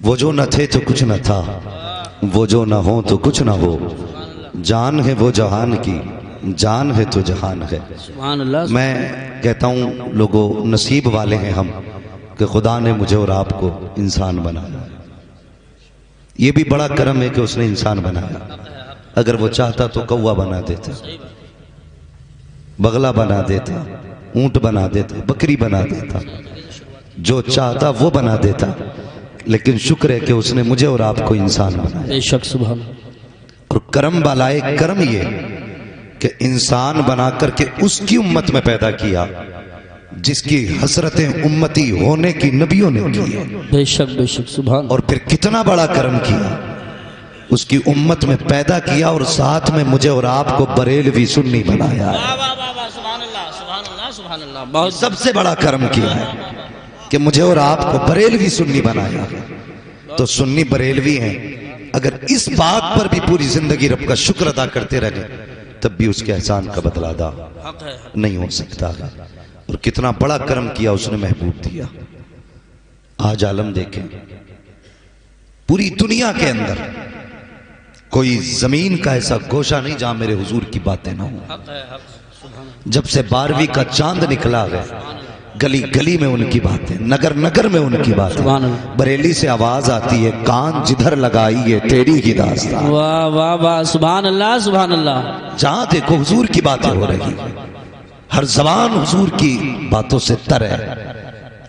وہ جو نہ تھے تو کچھ نہ تھا، وہ جو نہ ہو تو کچھ نہ ہو، جان ہے وہ جہان کی، جان ہے تو جہان ہے۔ سبحان اللہ۔ میں کہتا ہوں لوگوں، نصیب والے ہیں ہم کہ خدا نے مجھے اور آپ کو انسان بنایا۔ یہ بھی بڑا کرم ہے کہ اس نے انسان بنایا۔ اگر وہ چاہتا تو کوا بنا دیتا، بغلہ بنا دیتا، اونٹ بنا دیتا، بکری بنا دیتا، جو چاہتا وہ بنا دیتا، لیکن شکر ہے کہ اس نے مجھے اور آپ کو انسان بنایا۔ بے شک سبحان۔ اور کرم بالائے کرم یہ کہ انسان بنا کر کے اس کی امت میں پیدا کیا جس کی حسرتیں امتی ہونے کی نبیوں نے کی ہے۔ بے شک سبحان۔ اور پھر کتنا بڑا کرم کیا، اس کی امت میں پیدا کیا اور ساتھ میں مجھے اور آپ کو بریلوی سنی بنایا ہے۔ سبحان اللہ سبحان اللہ سبحان اللہ۔ بہت سب سے بڑا کرم کیا ہے کہ مجھے اور آپ کو بریلوی سنی بنایا ہے۔ تو سنی بریلوی ہیں، اگر اس بات پر بھی پوری زندگی رب کا شکر ادا کرتے رہے تب بھی اس کے احسان کا بدلہ ادا نہیں ہو سکتا ہے۔ اور کتنا بڑا کرم کیا اس نے محبوب دیا۔ آج عالم دیکھیں، پوری دنیا کے اندر کوئی زمین کا ایسا گوشہ نہیں جہاں میرے حضور کی باتیں نہ ہوں۔ جب سے 12ویں کا چاند نکلا ہے، گلی گلی میں ان کی باتیں، نگر نگر میں ان کی باتیں۔ بریلی سے آواز آتی ہے، کان جدھر لگائیے تیری ہی داستان۔ واہ واہ واہ، سبحان اللہ سبحان اللہ۔ جہاں دیکھو حضور کی باتیں ہو رہی، ہر زبان حضور کی باتوں سے تر ہے۔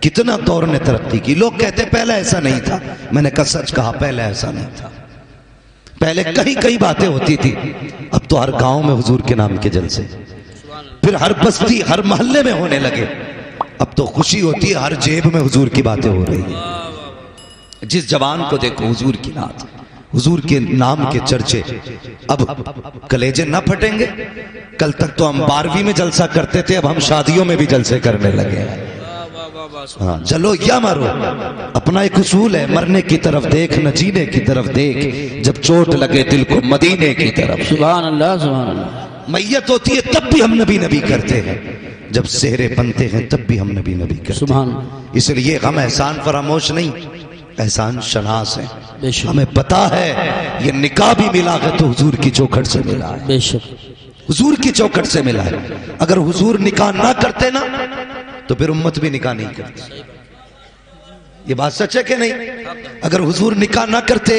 کتنا دور نے ترقی کی۔ لوگ کہتے پہلے ایسا نہیں تھا، میں نے کہا سچ کہا، پہلے ایسا نہیں تھا۔ پہلے کئی باتیں ہوتی تھی، اب تو ہر گاؤں میں حضور کے نام کے جلسے، پھر ہر بستی ہر محلے میں ہونے لگے۔ اب تو خوشی ہوتی ہے، ہر جیب میں حضور کی باتیں ہو رہی ہیں۔ جس جوان کو دیکھو حضور کی نعت، حضور کے نام کے چرچے۔ اب کلیجے نہ پھٹیں گے؟ کل تک تو ہم 12ویں میں جلسہ کرتے تھے، اب ہم شادیوں میں بھی جلسے کرنے لگے ہیں۔ ہاں، چلو یا مرو، اپنا ایک اصول ہے، مرنے کی طرف دیکھ نہ جینے کی طرف دیکھ، جب چوٹ لگے دل کو مدینے کی طرف۔ سبحان اللہ سبحان اللہ۔ میت ہوتی ہے تب بھی ہم نبی نبی کرتے ہیں، جب سہرے بنتے ہیں تب بھی ہم نبی نبی کرتے ہیں۔ سبحان۔ اس لیے ہم احسان فراموش نہیں، احسان شناس ہیں۔ بے شک ہمیں پتا ہے یہ نکاح بھی ملا ہے تو حضور کی چوکھٹ سے ملا ہے، بے شک۔ حضور کی چوکھٹ سے ملا ہے۔ اگر حضور نکاح نہ کرتے نا تو پھر امت بھی نکاح نہیں کرتی۔ یہ بات سچ ہے کہ نہیں؟ اگر حضور نکاح نہ کرتے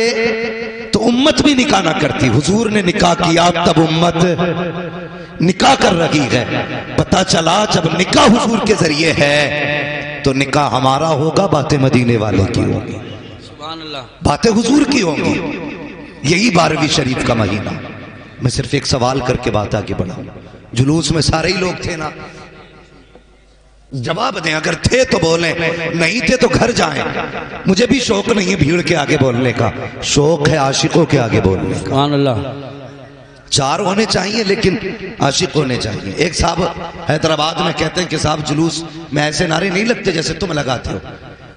تو امت بھی نکاح نہ کرتی۔ حضور نے نکاح کیا تب امت نکاح کر رہی ہے۔ پتہ چلا جب نکاح حضور کے ذریعے ہے تو نکاح ہمارا ہوگا، باتیں مدینے والے کی ہوں گی، سبحان اللہ۔ باتیں حضور کی ہوں گی۔ یہی 12ویں شریف کا مہینہ۔ میں صرف ایک سوال کر کے بات آگے بڑھاؤں۔ جلوس میں سارے ہی لوگ تھے نا؟ جواب دیں، اگر تھے تو بولیں، نہیں تھے تو گھر جائیں۔ مجھے بھی شوق نہیں ہے بھیڑ کے آگے بولنے کا، شوق ہے عاشقوں کے آگے بولنے کا۔ سبحان اللہ۔ 4 ہونے چاہیے لیکن عاشق ہونے چاہیے۔ ایک صاحب حیدرآباد میں کہتے ہیں کہ صاحب جلوس میں ایسے نعرے نہیں لگتے جیسے تم لگاتے ہو،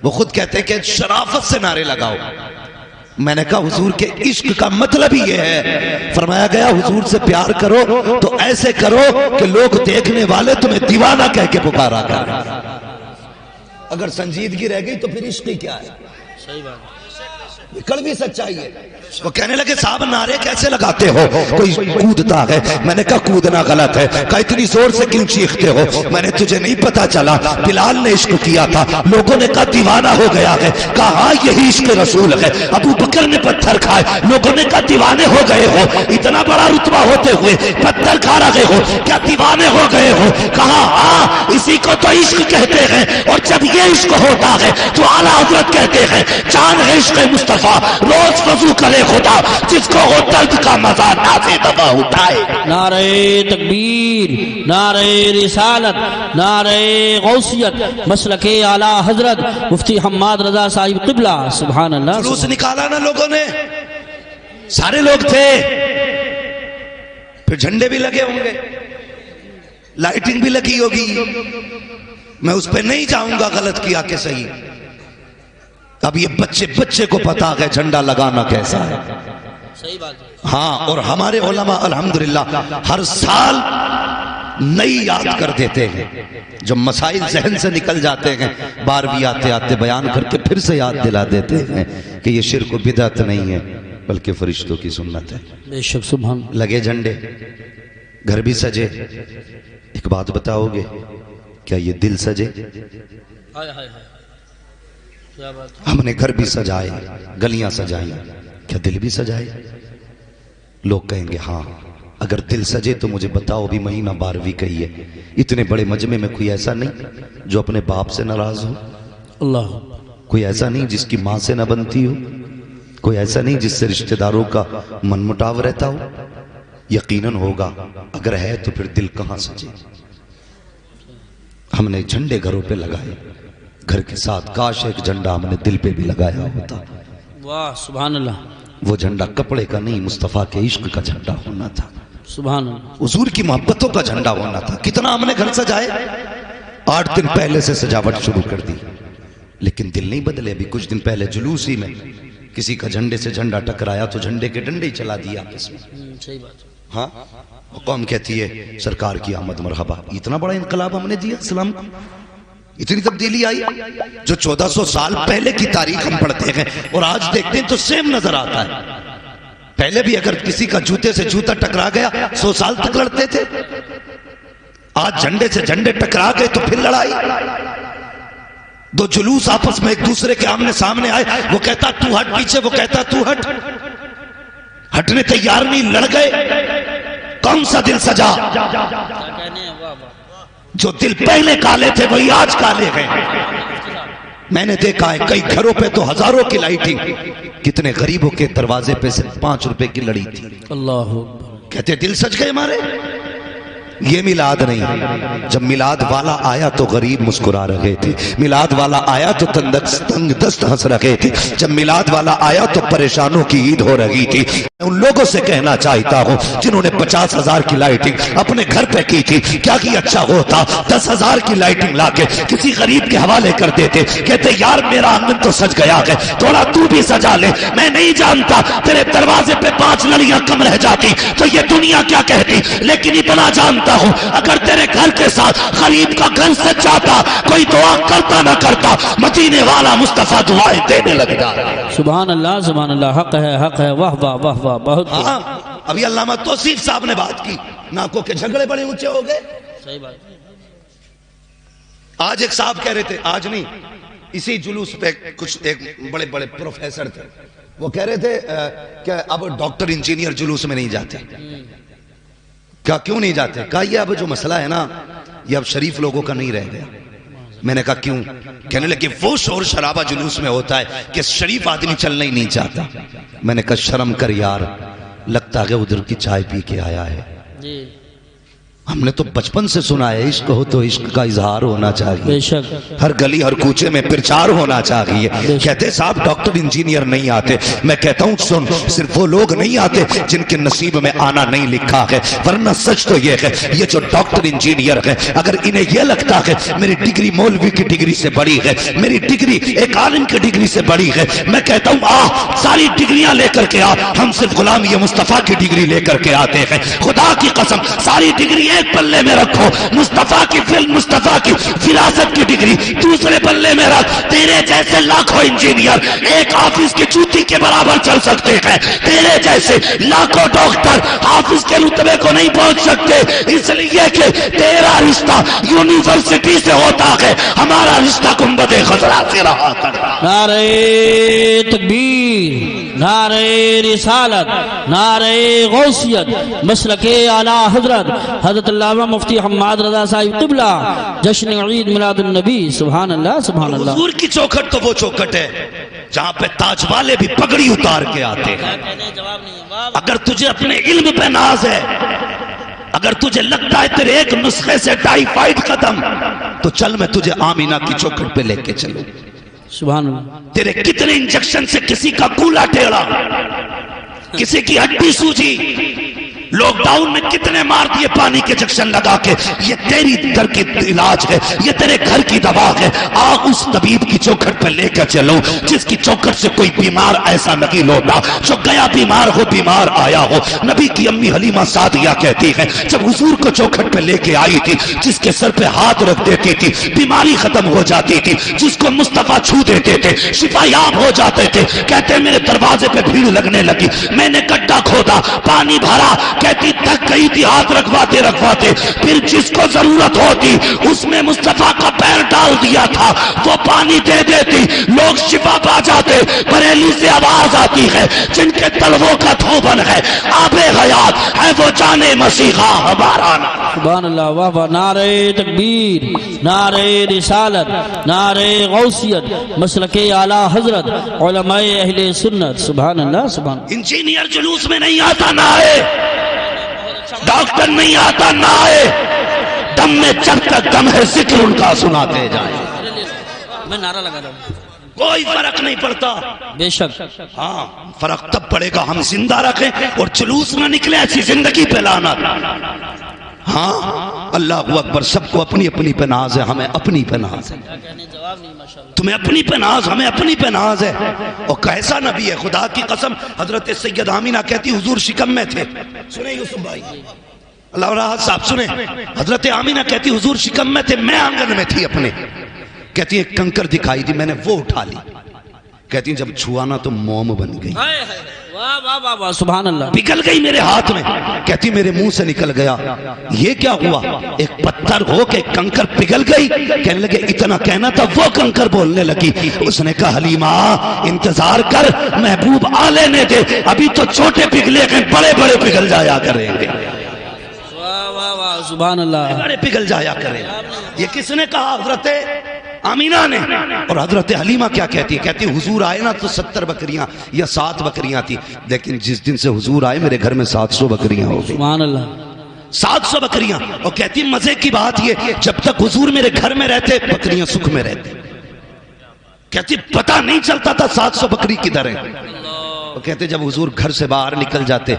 وہ خود کہتے ہیں کہ شرافت سے نعرے لگاؤ۔ میں نے کہا حضور کے عشق کا مطلب ہی یہ ہے، فرمایا گیا حضور سے پیار کرو تو ایسے کرو کہ لوگ دیکھنے والے تمہیں دیوانہ کہہ کے پکارا کریں۔ اگر سنجیدگی رہ گئی تو پھر عشق ہی کیا ہے؟ صحیح بات۔ یہ کڑوی سچائی ہے۔ وہ کہنے لگے صاحب نعرے کیسے لگاتے ہو؟ کوئی کودتا ہے۔ میں نے کہا کودنا غلط ہے۔ کہا اتنی زور سے کیوں چیختے ہو؟ میں نے تجھے نہیں پتا چلا بلال نے عشق کیا تھا، لوگوں نے کہا دیوانہ ہو گیا ہے، کہا ہاں یہی عشق رسول ہے۔ ابو بکر نے پتھر کھائے، لوگوں نے کہا دیوانے ہو گئے ہو، اتنا بڑا رتبہ ہوتے ہوئے پتھر کھا رہے ہو، کیا دیوانے ہو گئے ہو؟ کہا ہاں اسی کو تو عشق کہتے ہیں، اور جب یہ عشق ہوتا ہے تو اعلیٰ حضرت کہتے ہیں چاند ہے عشق مصطفیٰ، روز وضو کرے خدا، جس کو وہ درد کا مزہ نازے دوا اٹھائے۔ نعرہ تکبیر، نعرہ رسالت، نعرہ غوثیت، مسلک اعلیٰ حضرت مفتی حماد رضا صاحب قبلہ۔ سبحان اللہ۔ جلوس نکالا نا لوگوں نے، سارے لوگ تھے، پھر جھنڈے بھی لگے ہوں گے، لائٹنگ بھی لگی ہوگی۔ میں اس پہ نہیں جاؤں گا غلط کیا کہ صحیح۔ اب یہ بچے کو پتا ہے جھنڈا لگانا کیسا ہے۔ صحیح بات ہے۔ ہاں، اور ہمارے علماء الحمدللہ ہر سال نئی یاد کر دیتے ہیں، جو مسائل ذہن سے نکل جاتے ہیں 12ویں آتے آتے بیان کر کے پھر سے یاد دلا دیتے ہیں کہ یہ شرک و بدعت نہیں ہے بلکہ فرشتوں کی سنت ہے۔ بے شک سبحان لگے جھنڈے، گھر بھی سجے، ایک بات بتاؤ گے کیا یہ دل سجے؟ کیا بات ہے؟ ہم نے گھر بھی سجائے، گلیاں سجائیں، کیا دل بھی سجائے؟ لوگ کہیں گے ہاں اگر دل سجے تو مجھے بتاؤ بھی مہینہ 12ویں کا ہی ہے، اتنے بڑے مجمع میں کوئی ایسا نہیں جو اپنے باپ سے ناراض ہو، اللہ کوئی ایسا نہیں جس کی ماں سے نہ بنتی ہو، کوئی ایسا نہیں جس سے رشتہ داروں کا من مٹاو رہتا ہو؟ یقیناً ہوگا، اگر ہے تو پھر دل کہاں سجے؟ ہم نے جھنڈے گھروں پہ لگائے، گھر کے ساتھ کاش ایک جھنڈا ہم نے دل پہ بھی لگایا ہوتا۔ واہ سبحان اللہ، وہ جھنڈا کپڑے کا نہیں، مصطفیٰ کے عشق کا جھنڈا ہونا تھا، سبحان اللہ، حضور کی محبتوں کا جھنڈا ہونا تھا۔ کتنا ہم نے گھر سجائے، 8 دن پہلے سے سجاوٹ شروع کر دی، لیکن دل نہیں بدلے۔ ابھی کچھ دن پہلے جلوس ہی میں کسی کا جھنڈے سے جھنڈا ٹکرایا تو جھنڈے کے ڈنڈے ہی چلا دیا آپس میں۔ صحیح بات ہے۔ ہاں قوم کہتی ہے سرکار کی آمد مرحبا، اتنا بڑا انقلاب ہم نے دیا اسلام کو، اتنی تبدیلی آئی جو 1400 سال پہلے کی تاریخ ہم پڑھتے ہیں اور آج دیکھتے ہیں تو سیم نظر آتا ہے۔ پہلے بھی اگر کسی کا جوتے سے جوتا ٹکرا گیا 100 سال تک لڑتے تھے، آج جھنڈے سے جھنڈے ٹکرا گئے تو پھر لڑائی۔ دو جلوس آپس میں ایک دوسرے کے آمنے سامنے آئے، وہ کہتا تو ہٹ پیچھے، وہ کہتا تو ہٹ، ہٹنے تیار نہیں، لڑ گئے۔ کون سا دل سجا؟ جو دل پہلے کالے تھے وہی آج کالے ہیں۔ میں نے دیکھا ہے کئی گھروں پہ تو ہزاروں کی لائٹنگ، کتنے غریبوں کے دروازے پہ صرف 5 روپے کی لڑی تھی۔ اللہ کہتے دل سج گئے ہمارے۔ یہ میلاد نہیں، جب میلاد والا آیا تو غریب مسکرا رہے تھے، میلاد والا آیا تو تنگ دست ہنس رہے تھے، جب میلاد والا آیا تو پریشانوں کی عید ہو رہی تھی۔ میں ان لوگوں سے کہنا چاہتا ہوں جنہوں نے 50,000 کی لائٹنگ اپنے گھر پہ کی تھی، کیا کہ اچھا ہوتا 10,000 کی لائٹنگ لا کے کسی غریب کے حوالے کر دیتے، کہتے یار میرا آنگن تو سج گیا ہے، تھوڑا تو بھی سجا لے۔ میں نہیں جانتا تیرے دروازے پہ 5 لڑیاں کم رہ جاتی تو یہ دنیا کیا کہتی، لیکن اتنا جانتا ہوں اگر تیرے گھر کے ساتھ غریب کا گھر سج جاتا، کوئی دعا کرتا نہ کرتا، مدینے والا مصطفیٰ دعائیں دینے لگتا۔ سبحان اللہ سبحان اللہ، حق ہے واہ واہ واہ واہ، بہت ہاں ابھی علامہ توصیف صاحب نے بات کی، ناکوں کے جھگڑے بڑے اونچے ہو گئے۔ صحیح بات۔ آج ایک صاحب کہہ رہے تھے، آج نہیں اسی جلوس پہ کچھ ایک بڑے بڑے پروفیسر تھے، وہ کہہ رہے تھے کہ اب ڈاکٹر انجینئر جلوس میں نہیں جاتے۔ کیا کیوں نہیں جاتے؟ کہا یہ اب جو مسئلہ ہے نا یہ اب شریف لوگوں کا نہیں رہ گیا۔ میں نے کہا کیوں؟ کہنے لگے وہ شور شرابہ جلوس میں ہوتا ہے کہ شریف آدمی چلنا ہی نہیں چاہتا۔ میں نے کہا شرم کر یار، لگتا ہے ادھر کی چائے پی کے آیا ہے۔ ہم نے تو بچپن سے سنا ہے عشق ہو تو عشق کا اظہار ہونا چاہیے، بے شک ہر گلی ہر کوچے میں پرچار ہونا چاہیے۔ کہتے صاحب ڈاکٹر انجینئر نہیں آتے، میں کہتا ہوں سن، صرف وہ لوگ نہیں آتے جن کے نصیب میں آنا نہیں لکھا ہے، ورنہ سچ تو یہ ہے یہ جو ڈاکٹر انجینئر ہیں اگر انہیں یہ لگتا ہے میری ڈگری مولوی کی ڈگری سے بڑی ہے، میری ڈگری ایک عالم کی ڈگری سے بڑی ہے، میں کہتا ہوں ساری ڈگریاں لے کر کے آ، ہم صرف غلامی مصطفیٰ کی ڈگری لے کر کے آتے ہیں۔ خدا کی قسم ساری ڈگری ایک پلے میں رکھو، مصطفیٰ کی فلم مصطفیٰ کی فراست کی ڈگری دوسرے پلے میں رکھ۔ تیرے جیسے لاکھوں انجینئر ایک حافظ کی جوتی کے برابر چل سکتے ہیں، تیرے جیسے لاکھوں ڈاکٹر حافظ کے رتبے کو نہیں پہنچ سکتے، اس لیے کہ تیرا رشتہ یونیورسٹی سے ہوتا ہے، ہمارا رشتہ گنبد خضرا سے رہا کرتا۔ نعرہ تکبیر، نعرہ رسالت، نعرہ غوثیت، مسلک اعلی حضرت حضرت علامہ مفتی حماد رضا صاحب قبلہ، جشن عید میلاد النبی۔ سبحان اللہ سبحان اللہ۔ حضور کی چوکھٹ تو وہ چوکھٹ ہے جہاں پہ تاج والے بھی پگڑی اتار کے آتے ہیں۔ اگر تجھے اپنے علم پہ ناز ہے، اگر تجھے لگتا ہے تیرے ایک نسخے سے ٹائیفائڈ ختم، تو چل میں تجھے آمینہ کی چوکھٹ پہ لے کے چلوں۔ سبحان اللہ۔ تیرے کتنے انجیکشن سے کسی کا کولا ٹیڑھا، کسی کی ہڈی سوجی، لوک ڈاؤن میں کتنے مار دیے پانی کے جکشن لگا کے. یہ تیری گھر کی علاج ہے, یہ تیرے گھر کی دوا ہے. آگ اس طبیب کی چوکھٹ پہ لے کر چلو جس کی چوکھٹ سے کوئی بیمار ایسا نہیں لوٹا جو گیا بیمار ہو بیمار آیا ہو. نبی کی امی حلیمہ سعدیہ کہتی ہے جب حضور کو چوکھٹ پہ لے کے آئی تھی, جس کے سر پہ ہاتھ رکھ دیتی تھی بیماری ختم ہو جاتی تھی, جس کو مصطفیٰ چھو دیتے تھے شفا یاب ہو جاتے تھے. کہتے میرے دروازے پہ بھیڑ لگنے لگی, میں نے گڈھا کھودا, پانی بھرا. کہتی تھک گئی تھی ہاتھ رکھواتے رکھواتے, پھر جس کو ضرورت ہوتی اس میں مصطفیٰ کا پیر ڈال دیا تھا, وہ پانی دے دیتی, لوگ شفا پا جاتے. بریلی سے آواز آتی ہے جن کے تلووں کا دھوبن ہے آب حیات ہے وہ جانے مسیحا ہمارا نام. سبحان اللہ. واہ واہ. نعرہ تکبیر, نعرہ رسالت, نعرہ غوثیت, مسلک اعلیٰ حضرت, علماء اہل سنت. سبحان اللہ سبحان اللہ. انجینئر جلوس میں نہیں آتا نہ آئے, ڈاکٹر نہیں آتا نہ آئے, دم میں جب تک دم ہے ذکر ان کا سناتے جائیں. میں نعرہ لگا رہا ہوں. کوئی فرق نہیں پڑتا. بے شک. ہاں فرق تب پڑے گا ہم زندہ رکھیں اور جلوس نہ نکلے ایسی زندگی پہ لانا. ہاں اللہ اکبر. سب کو اپنی اپنی پہ ناز ہے, ہمیں اپنی پہ ناز ہے. تمہیں اپنی پہ ناز, ہمیں اپنی پہ ناز ہے. اور کیسا نبی ہے خدا کی قسم. حضرت سید آمینہ کہتی حضور شکم میں تھے. سنیں یوسف بھائی, اللہ راحت صاحب سنیں. حضرت آمینہ کہتی حضور شکم میں تھے, میں آنگن میں تھی اپنے. کہتی ایک کنکر دکھائی دی, میں نے وہ اٹھا لی. کہتی جب چھوانا تو موم بن گئی. واہ واہ واہ واہ. سبحان اللہ. پگھل گئی میرے ہاتھ میں. کہتی میرے منہ سے نکل گیا. یہ کیا ہوا؟ ایک پتھر ہو کے کنکر پگھل گئی. کہنے لگے اتنا کہنا تھا, وہ کنکر بولنے لگی. اس نے کہا حلیمہ انتظار کر, محبوب آ لینے دے, ابھی تو چھوٹے پگھلے ہیں, بڑے بڑے پگھل جایا کریں گے. واہ واہ واہ. سبحان اللہ. بڑے پگھل جایا کریں. یہ کس نے کہا؟ حضرت آمینہ نے. اور حضرت حلیمہ کیا کہتی ہے؟ کہتی حضور آئے نا تو 70 بکریاں یا 7 بکریاں تھی, لیکن جس دن سے حضور آئے میرے گھر میں 700 بکریاں ہو گئی. سبحان اللہ. 700 بکریاں. اور کہتی مزے کی بات یہ, جب تک حضور میرے گھر میں رہتے بکریاں سکھ میں رہتے. کہتی پتہ نہیں چلتا تھا 700 بکری کدھر ہے. اور کہتے جب حضور گھر سے باہر نکل جاتے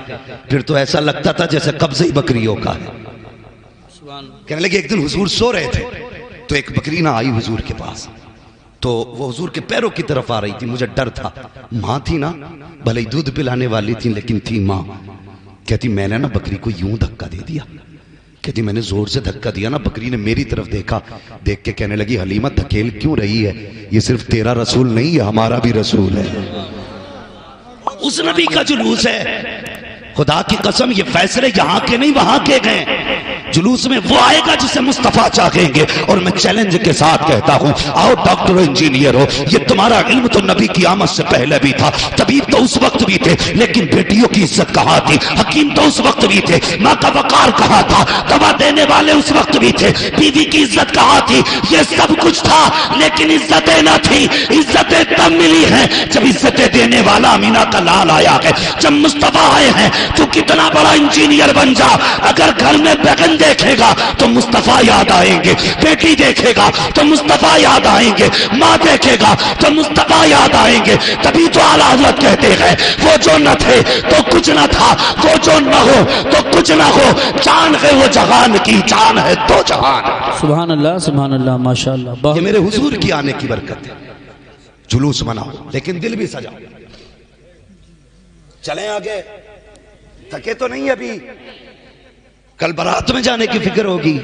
پھر تو ایسا لگتا تھا جیسے قبضہ ہی بکریوں کا ہے. کہنے لگے ایک دن حضور سو رہے تھے تو ایک بکری نہ آئی حضور کے پاس, تو وہ حضور کے پیروں کی طرف آ رہی تھی. مجھے ڈر تھا, ماں تھی نا, بھلے ہی دودھ پلانے والی تھی لیکن تھی ماں. کہتی میں نے نا بکری کو یوں دھکا دے دیا. کہتی میں نے زور سے دھکا دیا نا, بکری نے میری طرف دیکھا, دیکھ کے کہنے لگی حلیمہ دھکیل کیوں رہی ہے, یہ صرف تیرا رسول نہیں ہے ہمارا بھی رسول ہے. اس نبی کا جلوس ہے. خدا کی قسم یہ فیصلے یہاں کے نہیں وہاں کے گئے. جلوس میں وہ آئے گا جسے مصطفیٰ چاہیں گے. اور میں چیلنج کے ساتھ کہتا ہوں, آؤ ڈاکٹر انجینئر ہو, یہ تمہارا علم تو نبی کی آمد سے پہلے بھی تھا, طبیب تو اس وقت بھی تھے, لیکن بیٹیوں کی عزت کہاں تھی؟ حکیم تو اس وقت بھی تھے, ماں کا وقار کہاں تھا؟ دوا دینے والے اس وقت بھی تھے, بیوی کی عزت کہاں تھی؟ یہ سب کچھ تھا لیکن عزتیں نہ تھی. عزتیں تب ملی ہیں جب عزتیں دینے والا آمینہ کا لال آیا ہے. جب مصطفیٰ آئے ہیں تو کتنا بڑا انجینئر بن جا, اگر گھر میں بیگن دیکھے گا تو مصطفیٰ یاد آئیں گے, بیٹی دیکھے گا تو مصطفیٰ یاد آئیں گے, ماں دیکھے گا تو مصطفیٰ یاد آئیں گے. تبھی تو اعلیٰ حضرت کہتے ہیں وہ جو نہ تھے تو کچھ نہ تھا, وہ جو نہ ہو تو کچھ نہ ہو, جان ہے وہ جہان کی, جان ہے تو جہان. سبحان اللہ سبحان اللہ. ماشاء اللہ. یہ میرے حضور کی آنے کی برکت ہے. جلوس مناؤ لیکن دل بھی سجاؤ. چلیں آگے, تھکے تو نہیں ابھی. کل برات میں جانے کی فکر ہوگی,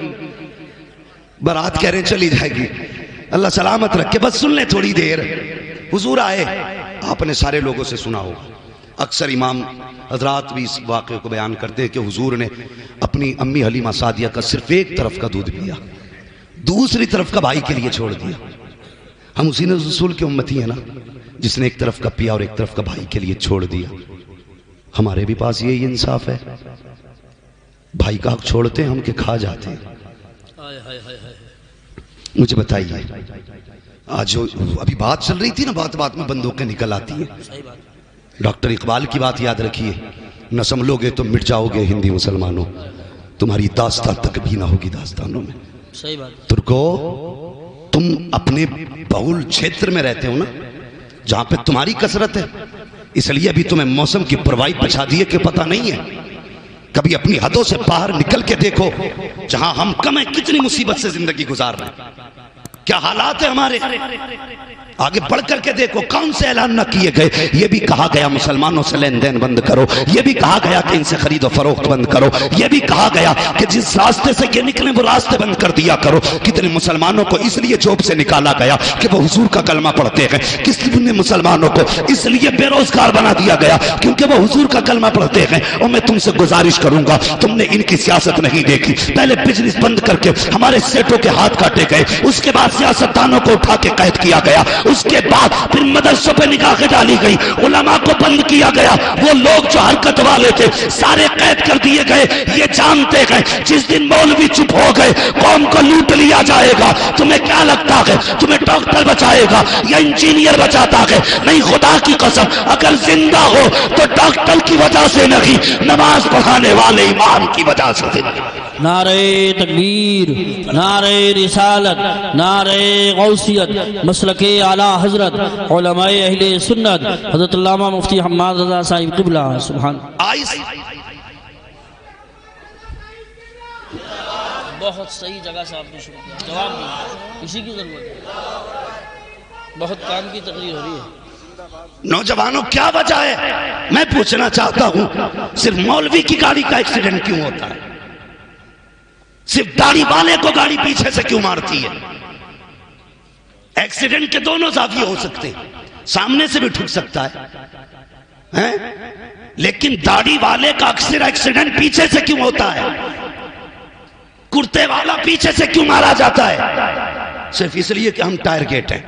برات کہہ رہے چلی جائے گی. اللہ سلامت رکھے, بس سن لیں تھوڑی دیر. حضور آئے, آپ نے سارے لوگوں سے سنا ہوگا, اکثر امام حضرات بھی اس واقعے کو بیان کرتے ہیں کہ حضور نے اپنی امی حلیمہ سعدیہ کا صرف ایک طرف کا دودھ پیا, دوسری طرف کا بھائی کے لیے چھوڑ دیا. ہم اسی نے رسول کے امتی ہیں نا, جس نے ایک طرف کا پیا اور ایک طرف کا بھائی کے لیے چھوڑ دیا. ہمارے بھی پاس یہی انصاف ہے, بھائی کا حق چھوڑتے ہیں ہم کہ کھا جاتے ہیں. مجھے بتائیے, آج جو ابھی بات چل رہی تھی نا, بات میں بندوقیں نکل آتی ہیں. ڈاکٹر اقبال کی بات یاد رکھیے, نہ سنبھلو گے تو مٹ جاؤ گے ہندی مسلمانوں, تمہاری داستان تک بھی نہ ہوگی داستانوں میں. ترکو, تم اپنے بہول چھیتر میں رہتے ہو نا, جہاں پہ تمہاری کثرت ہے, اس لیے ابھی تمہیں موسم کی پروائی بچا دیے کہ پتہ نہیں ہے. کبھی اپنی حدوں سے باہر نکل کے دیکھو، جہاں ہم کم ہیں کتنی مصیبت سے زندگی گزار رہے ہیں، کیا حالات ہیں ہمارے۔ آگے بڑھ کر کے دیکھو کون سے اعلان نہ کیے گئے۔ یہ بھی کہا گیا مسلمانوں سے لین دین بند کرو، یہ بھی کہا گیا کہ ان سے خرید و فروخت بند کرو، یہ بھی کہا گیا کہ جس راستے سے یہ نکلیں وہ راستے بند کر دیا کرو۔ کتنے مسلمانوں کو اس لیے جوب سے نکالا گیا کہ وہ حضور کا کلمہ پڑھتے ہیں، کتنے مسلمانوں کو اس لیے بے روزگار بنا دیا گیا کیونکہ وہ حضور کا کلمہ پڑھتے ہیں۔ اور میں تم سے گزارش کروں گا، تم نے ان کی سیاست نہیں دیکھی، پہلے بزنس بند کر کے ہمارے سیٹوں کے ہاتھ کاٹے گئے، اس کے بعد سیاستدانوں کو اٹھا کے قید کیا گیا، اس کے بعد پھر مدرسوں پہ نگاہیں ڈالی گئی، علماء کو بند کیا گیا، وہ لوگ جو حرکت والے تھے سارے قید کر دیے گئے۔ یہ جانتے ہیں جس دن مولوی چپ ہو گئے قوم کو لوٹ لیا جائے گا۔ تمہیں کیا لگتا ہے تمہیں ڈاکٹر بچائے گا یا انجینئر بچاتا ہے؟ نہیں، خدا کی قسم اگر زندہ ہو تو ڈاکٹر کی وجہ سے نہیں، نماز پڑھانے والے امام کی وجہ سے نہیں۔ نعرہ تکبیر، نعرہ رسالت، نعرہ غوثیت، مسلک اعلیٰ حضرت علماء اہل سنت حضرت علامہ مفتی حماد رضا صاحب قبلہ۔ سبحان بہت صحیح جگہ سے آپ نے شروع کیا، جواب نہیں، اسی کی ضرورت ہے، بہت کام کی تقریر ہو رہی ہے۔ نوجوانوں کیا وجہ ہے؟ میں پوچھنا چاہتا ہوں صرف مولوی کی گاڑی کا ایکسیڈنٹ کیوں ہوتا ہے؟ صرف داڑھی والے کو گاڑی پیچھے سے کیوں مارتی ہے؟ ایکسیڈنٹ کے دونوں زاویے ہو سکتے ہیں، سامنے سے بھی ٹھک سکتا ہے، لیکن داڑھی والے کا اکثر ایکسیڈنٹ پیچھے سے کیوں ہوتا ہے؟ کرتے والا پیچھے سے کیوں مارا جاتا ہے؟ صرف اس لیے کہ ہم ٹائر گیٹ ہیں،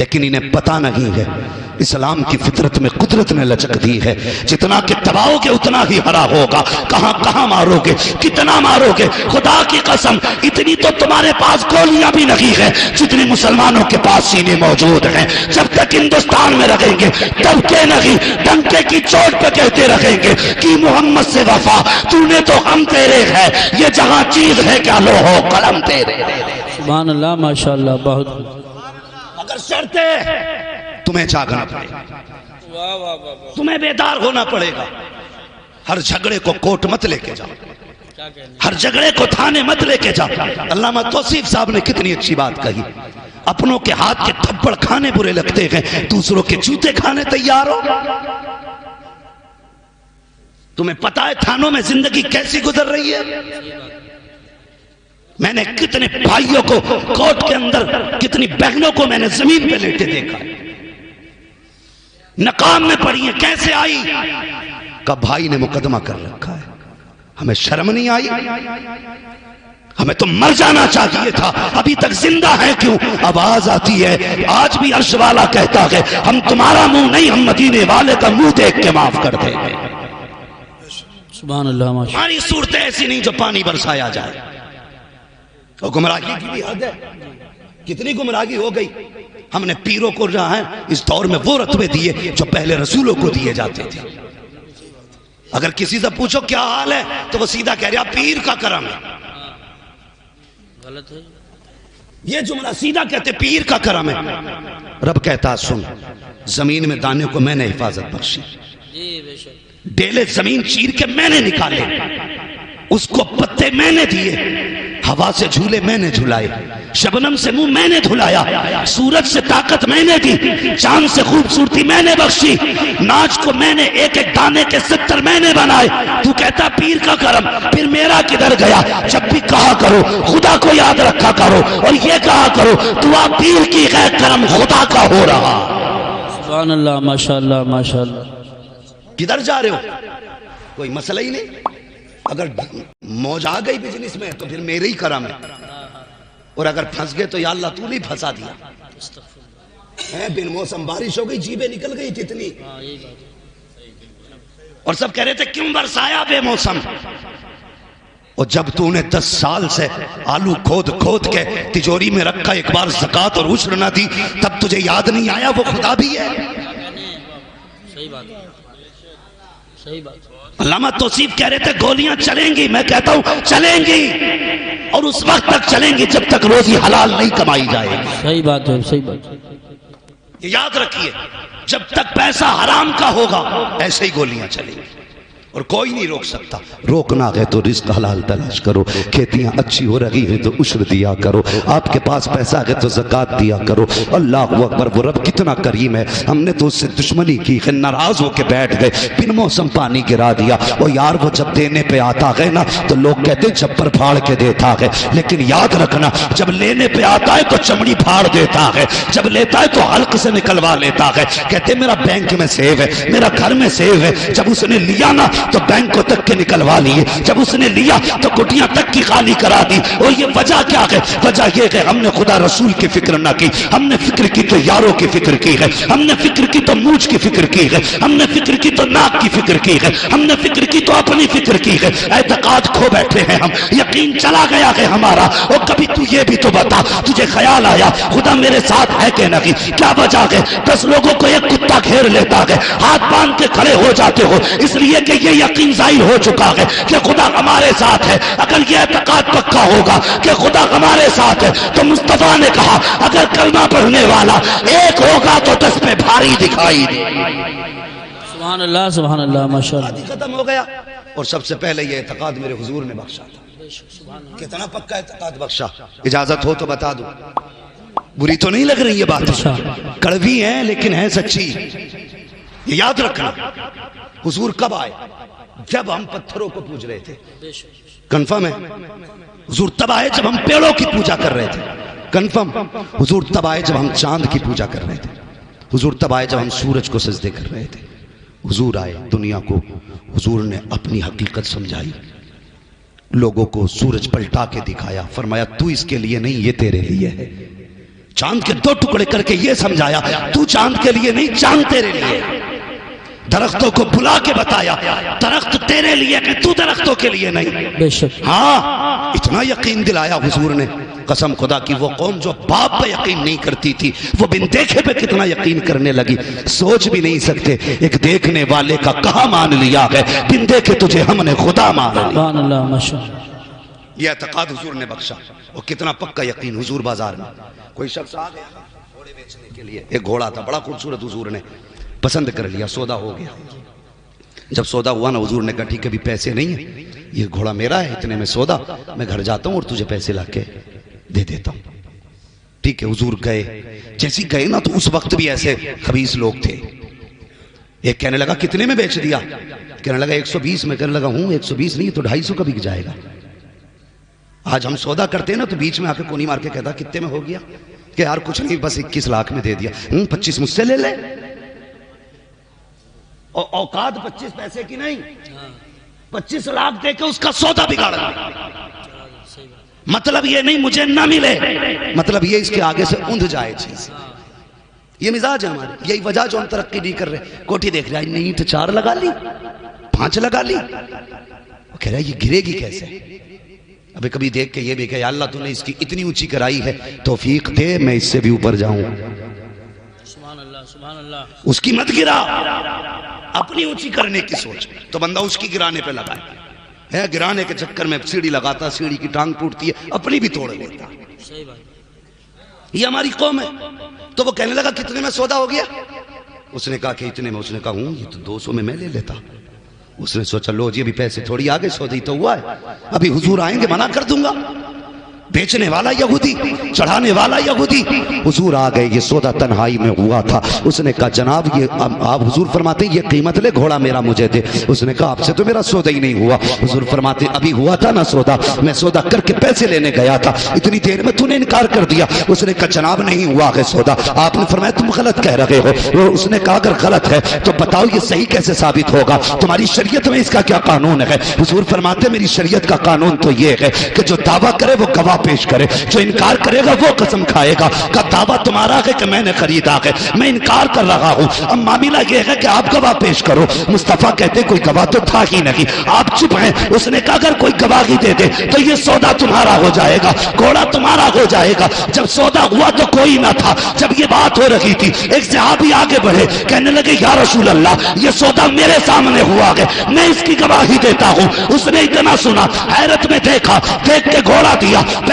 لیکن انہیں پتہ نہیں ہے اسلام کی فطرت میں قدرت نے لچک دی ہے، جتنا کہ دباؤ گے اتنا ہی ہرا ہوگا۔ کہاں کہاں مارو گے، کتنا مارو گے؟ خدا کی قسم اتنی تو تمہارے پاس گولیاں بھی نہیں ہیں جتنی مسلمانوں کے پاس سینے موجود ہیں۔ جب تک ہندوستان میں رہیں گے تب کہ نہیں ڈنکے کی چوٹ پہ کہتے رہیں گے کہ محمد سے وفا، تو نے تو ہم تیرے ہے، یہ جہاں چیز ہے کیا لوہو قلم تیرے۔ سبحان اللہ، ماشاءاللہ، بہت اگر شرط ہے تمہیں جاگنا پڑے گا، تمہیں بیدار ہونا پڑے گا۔ ہر جھگڑے کو کوٹ مت لے کے جاؤ، ہر جھگڑے کو تھانے مت لے کے جاؤ۔ علامہ توصیف صاحب نے کتنی اچھی بات کہی، اپنوں کے ہاتھ کے تھپڑ کھانے برے لگتے ہیں، دوسروں کے جوتے کھانے تیار ہو۔ تمہیں پتا ہے تھانوں میں زندگی کیسی گزر رہی ہے؟ میں نے کتنے بھائیوں کو کوٹ کے اندر، کتنی بہنوں کو میں نے زمین پہ لیٹے دیکھا، نقاب میں پڑی ہیں، کیسے آئی؟ کہ بھائی نے مقدمہ کر رکھا ہے، ہمیں شرم نہیں آئی؟ ہمیں تو مر جانا چاہیے تھا، ابھی تک زندہ ہے کیوں؟ آواز آتی ہے، آج بھی عرش والا کہتا ہے ہم تمہارا منہ نہیں، ہم مدینے والے کا منہ دیکھ کے معاف کر دیں گے۔ سبحان اللہ، ماشاءاللہ۔ ہماری صورتیں ایسی نہیں جو پانی برسایا جائے۔ اور گمراہی کی بھی حد ہے، کتنی گمراہی ہو گئی۔ ہم نے پیروں کو رہا ہے اس دور میں وہ رتبے دیے جو پہلے رسولوں کو دیے جاتے تھے۔ اگر کسی سے پوچھو کیا حال ہے تو وہ سیدھا کہہ رہا پیر کا کرم ہے، غلط ہے یہ جملہ سیدھا کہتے پیر کا کرم ہے۔ رب کہتا سن، زمین میں دانے کو میں نے حفاظت بخشی، ڈیلے زمین چیر کے میں نے نکالے، اس کو پتے میں نے دیے، ہوا سے جھولے میں نے جھلائے، شبنم سے منہ میں نے دھلایا، سورج سے طاقت میں نے دی، چاند سے خوبصورتی میں نے بخشی، ناچ کو میں نے ایک ایک دانے کے 70 میں نے بنائے۔ تو کہتا پیر کا کرم، پھر میرا کدھر گیا؟ جب بھی کہا کرو خدا کو یاد رکھا کرو، اور یہ کہا کرو دعا پیر کی غیر کرم خدا کا ہو رہا۔ سبحان اللہ، ماشاءاللہ، ماشاءاللہ۔ کدھر جا رہے ہو؟ کوئی مسئلہ ہی نہیں۔ اگر موج آ گئی بزنس میں تو پھر میرے ہی کرم ہے، اور اگر پھنس گئے تو یا اللہ تو نہیں پھنسا دیا۔ بن موسم بارش ہو گئی، جیبیں نکل گئی کتنی، اور سب کہہ رہے تھے کیوں برسایا بے موسم۔ اور جب تو نے 10 سال سے آلو کھود کھود کے تجوری میں رکھا، ایک بار زکوٰۃ اور عشر نہ دی، تب تجھے یاد نہیں آیا وہ خدا بھی ہے؟ صحیح بات، صحیح بات۔ علامہ توصیف کہہ رہے تھے گولیاں چلیں گی، میں کہتا ہوں چلیں گی، اور اس وقت تک چلیں گی جب تک روزی حلال نہیں کمائی جائے۔ صحیح بات ہے، صحیح بات۔ یہ یاد رکھیے، جب تک پیسہ حرام کا ہوگا ایسے ہی گولیاں چلیں گی۔ اور کوئی نہیں روک سکتا. روکنا ہے تو رزق حلال تلاش کرو, کھیتیاں اچھی ہو رہی ہیں تو عشر دیا کرو, آپ کے پاس پیسہ ہے تو زکوٰۃ دیا کرو. اللہ اکبر, وہ رب کتنا کریم ہے. ہم نے تو اس سے دشمنی کی, ناراض ہو کے بیٹھ گئے, بن موسم پانی گرا دیا. اور یار وہ جب دینے پہ آتا ہے نا تو لوگ کہتے ہیں چھپر پھاڑ کے دیتا ہے, لیکن یاد رکھنا جب لینے پہ آتا ہے تو چمڑی پھاڑ دیتا ہے, جب لیتا ہے تو حلق سے نکلوا لیتا ہے. کہتے میرا بینک میں سیو ہے, میرا گھر میں سیو ہے. جب اس نے لیا نا تو بینک کو تک کے نکلوا لیے, جب اس نے لیا تو کٹیاں تک کی خالی کرا دی. اور یہ وجہ کیا ہے؟ وجہ یہ ہے ہم نے خدا رسول کی فکر نہ کی, ہم نے فکر کی تو یاروں کی فکر کی ہے, ہم نے فکر کی تو مونچھ کی فکر کی ہے, ہم نے فکر کی تو ناک کی فکر کی ہے, ہم نے فکر کی تو اپنی فکر کی ہے. اعتقاد کھو بیٹھے ہیں ہم, یقین چلا گیا ہے ہمارا. اور کبھی تو یہ بھی تو بتا, تجھے خیال آیا خدا میرے ساتھ ہے کہ نہیں؟ کیا وجہ ہے 10 لوگوں کو ایک کتا گھیر لیتا ہے, ہاتھ باندھ کے کھڑے ہو جاتے ہو, اس لیے کہ یہ یقین ظاہر ہو چکا ہے کہ خدا ہمارے ساتھ ہے. اگر یہ اعتقاد پکا ہوگا کہ خدا ہمارے ساتھ ہے تو مصطفیٰ نے کہا اگر کلمہ پڑھنے والا ایک ہوگا تو 10 پہ بھاری دکھائی دے. سبحان اللہ سبحان اللہ ماشاءاللہ. ختم ہو گیا. اور سب سے پہلے یہ اعتقاد میرے حضور نے بخشا تھا. کتنا پکا اعتقاد بخشا, اجازت ہو تو بتا دو. بری تو نہیں لگ رہی یہ بات, کڑوی ہے لیکن ہے سچی. یہ یاد رکھنا. حضور کب آئے؟ جب ہم پتھروں کو پوج رہے تھے. کنفرم ہے؟ حضور تب آئے جب ہم پیڑوں کی پوجا کر رہے تھے. کنفرم. حضور تب آئے جب ہم چاند کی پوجا کر رہے تھے. حضور تب آئے جب ہم سورج کو سجدے کر رہے تھے. حضور آئے دنیا کو, حضور نے اپنی حقیقت سمجھائی, لوگوں کو سورج پلٹا کے دکھایا, فرمایا تو اس کے لیے نہیں, یہ تیرے لیے ہے. چاند کے 2 ٹکڑے کر کے یہ سمجھایا تو چاند کے لیے نہیں, چاند تیرے لیے. درختوں کو بلا کے بتایا درخت تیرے لیے کہ تو درختوں کے لیے نہیں. بے شک. ہاں اتنا یقین دلایا حضور نے. قسم خدا کی وہ قوم جو باپ پہ یقین نہیں کرتی تھی وہ بن دیکھے پہ کتنا یقین کرنے لگی. سوچ بھی نہیں سکتے ایک دیکھنے والے کا کہاں مان لیا ہے, بن دیکھے تجھے ہم نے خدا مان لیا. سبحان اللہ ماشاءاللہ. یہ اعتقاد حضور نے بخشا. اور کتنا پکا یقین. حضور بازار میں کوئی شخص آ گیا گھوڑے بیچنے کے لیے, ایک گھوڑا تھا بڑا خوبصورت, حضور نے پسند کر لیا, سودا ہو گیا. جب سودا ہوا نا حضور نے کہا ٹھیک ہے ابھی پیسے نہیں ہیں, یہ گھوڑا میرا ہے, اتنے میں سودا, میں گھر جاتا ہوں اور تجھے پیسے لا کے دے دیتا ہوں. ٹھیک ہے. حضور گئے, جیسے گئے نا تو اس وقت بھی ایسے خبیث لوگ تھے. ایک کہنے لگا کتنے میں بیچ دیا؟ کہنے لگا 120 میں. کہنے لگا ہوں 120 نہیں تو 250 کا بک جائے گا. آج ہم سودا کرتے ہیں نا تو بیچ میں آ کے کونی مار کے کہتا کتنے میں ہو گیا؟ کہ یار کچھ نہیں بس 21 لاکھ میں دے دیا. 25 مجھ سے لے لے. اوقات 25 پیسے کی نہیں, 25 لاکھ دے کے اس کا سودا بگاڑ گیا. مطلب یہ نہیں مجھے نہ ملے, مطلب یہ اس کے آگے سے اندھ جائے چیز. یہ مزاج ہے ہمارے, یہی وجہ جو ہم ترقی نہیں کر رہے. کوٹھی دیکھ رہا ہے نہیں تو 4 لگا لی, 5 لگا لی, وہ کہہ رہا ہے یہ گرے گی کیسے. ابھی کبھی دیکھ کے یہ بھی کہ یا اللہ تو نے اس کی اتنی اونچی کرائی ہے, توفیق دے میں اس سے بھی اوپر جاؤں. سبحان اللہ سبحان اللہ. اس کی مت گرا, اپنی اونچی کرنے کی سوچ تو بندہ اس کی گرانے پہ لگا ہے. گرانے کے چکر میں سیڑھی لگاتا, سیڑھی کی ٹانگ ٹوٹتی ہے, اپنی بھی توڑ لیتا. صحیح بات. یہ ہماری قوم ہے. تو وہ کہنے لگا کتنے میں سودا ہو گیا؟ اس نے کہا کہ اتنے میں. اس نے کہا ہوں یہ تو 200 میں لے لیتا. اس نے سوچا لو جی ابھی پیسے تھوڑی آگے, سودی تو ہوا ہے, ابھی حضور آئیں گے منع کر دوں گا. بیچنے والا یہودی, چڑھانے والا یہودی. حضور آ گئے, یہ سودا تنہائی میں ہوا تھا. اس نے کہا جناب یہ آپ, حضور فرماتے ہیں یہ قیمت لے گھوڑا میرا مجھے دے. اس نے کہا آپ سے تو میرا سودا ہی نہیں ہوا. حضور فرماتے ابھی ہوا تھا نا سودا, میں سودا کر کے پیسے لینے گیا تھا, اتنی دیر میں تو نے انکار کر دیا. اس نے کہا جناب نہیں ہوا ہے سودا. آپ نے فرمایا تم غلط کہہ رہے ہو. اس نے کہا اگر غلط ہے تو بتاؤ یہ صحیح کیسے ثابت ہوگا, تمہاری شریعت میں اس کا کیا قانون ہے؟ حضور فرماتے میری شریعت کا قانون تو یہ ہے کہ جو دعویٰ کرے وہ گواہ پیش کرے, جو انکار کرے گا وہ قسم کھائے گا. کا دعویٰ تمہارا ہے کہ میں نے خریدا ہے, میں انکار کر رہا ہوں. اب معاملہ یہ ہے کہ آپ گواہ پیش کرو. مصطفیٰ کہتے کوئی گواہ تو تھا ہی نہیں, آپ چپ ہیں. اس نے کہا اگر کوئی گواہی دے دے تو یہ سودا تمہارا ہو جائے گا, گھوڑا تمہارا ہو جائے گا. جب سودا ہوا تو کوئی نہ تھا. جب یہ بات ہو رہی تھی ایک صحابی آگے بڑھے, کہنے لگے یا رسول اللہ یہ سودا میرے سامنے ہوا ہے, میں اس کی گواہی دیتا ہوں. اس نے اتنا سنا, حیرت میں دیکھا, دیکھ کے گھوڑا دیا,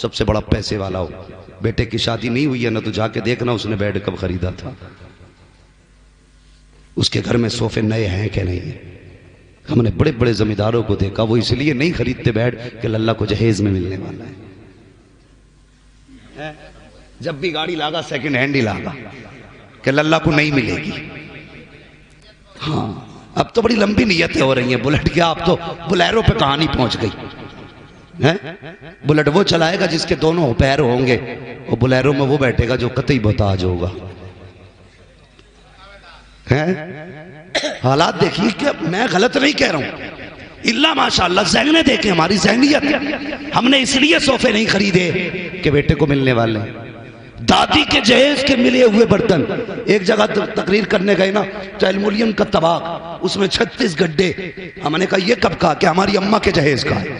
سب سے بڑا پیسے والا ہو، بیٹے کی شادی نہیں ہوئی ہے نا تو جا کے دیکھنا اس نے بیڈ کب خریدا تھا، اس کے گھر میں صوفے نئے ہیں کہ نہیں ہیں۔ ہم نے بڑے بڑے زمینداروں کو دیکھا، وہ اس لیے نہیں خریدتے بیڈ کہ اللہ کو جہیز میں ملنے والا ہے، جب بھی گاڑی لاگا سیکنڈ ہینڈ ہی لاگا کہ اللہ کو نہیں ملے گی۔ ہاں اب تو بڑی لمبی نیتیں ہو رہی ہیں، بلٹ کیا اب تو بلیرو پہ کہانی پہنچ گئی۔ بلٹ وہ چلائے گا جس کے دونوں پیر ہوں گے، اور بلیرو میں وہ بیٹھے گا جو قطعی محتاج ہوگا۔ حالات دیکھیے کہ میں غلط نہیں کہہ رہا ہوں، اللہ ماشاءاللہ ذہنیں دیکھیں ہماری ذہنیت۔ ہم نے اس لیے صوفے نہیں خریدے کہ بیٹے کو ملنے والے، دادی کے جہیز کے ملے ہوئے برتن۔ ایک جگہ تقریر کرنے گئے نا تو ایلومینیم کا طباق، اس میں 36 گڈھے۔ ہم نے کہا یہ کب کہا؟ کہ ہماری اماں کے جہیز کا ہے،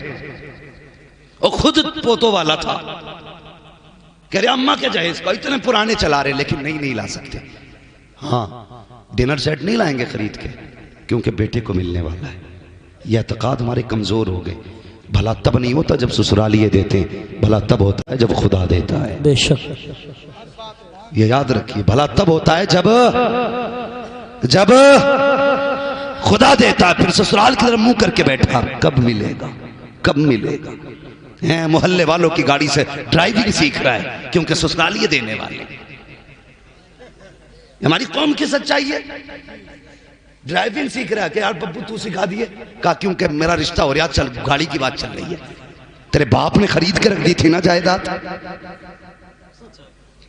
اور خود پوتوں والا تھا، کہہ رہے اماں کے جہیز کا، اتنے پرانے چلا رہے لیکن نہیں لا سکتے۔ ہاں ڈنر سیٹ نہیں لائیں گے خرید کے کیونکہ بیٹے کو ملنے والا ہے۔ یہ اعتقاد ہمارے کمزور ہو گئے۔ بھلا تب نہیں ہوتا جب سسرالیے دیتے، بھلا تب ہوتا ہے جب خدا دیتا ہے۔ بے شک یہ یاد رکھیے، بھلا تب ہوتا ہے جب خدا دیتا ہے۔ پھر سسرال کی طرف منہ کر کے بیٹھا، کب ملے گا کب ملے گا؟ محلے والوں کی گاڑی سے ڈرائیونگ سیکھ رہا ہے کیونکہ سسرالیے دینے والے۔ ہماری قوم کی سچائی ہے، ڈرائیونگ سیکھ رہا ہے کہ یار ببو تو سکھا دیے، کہا کیونکہ میرا رشتہ ہو رہا، چل گاڑی کی بات چل رہی ہے۔ تیرے باپ نے خرید کے رکھ دی تھی نا جائیداد،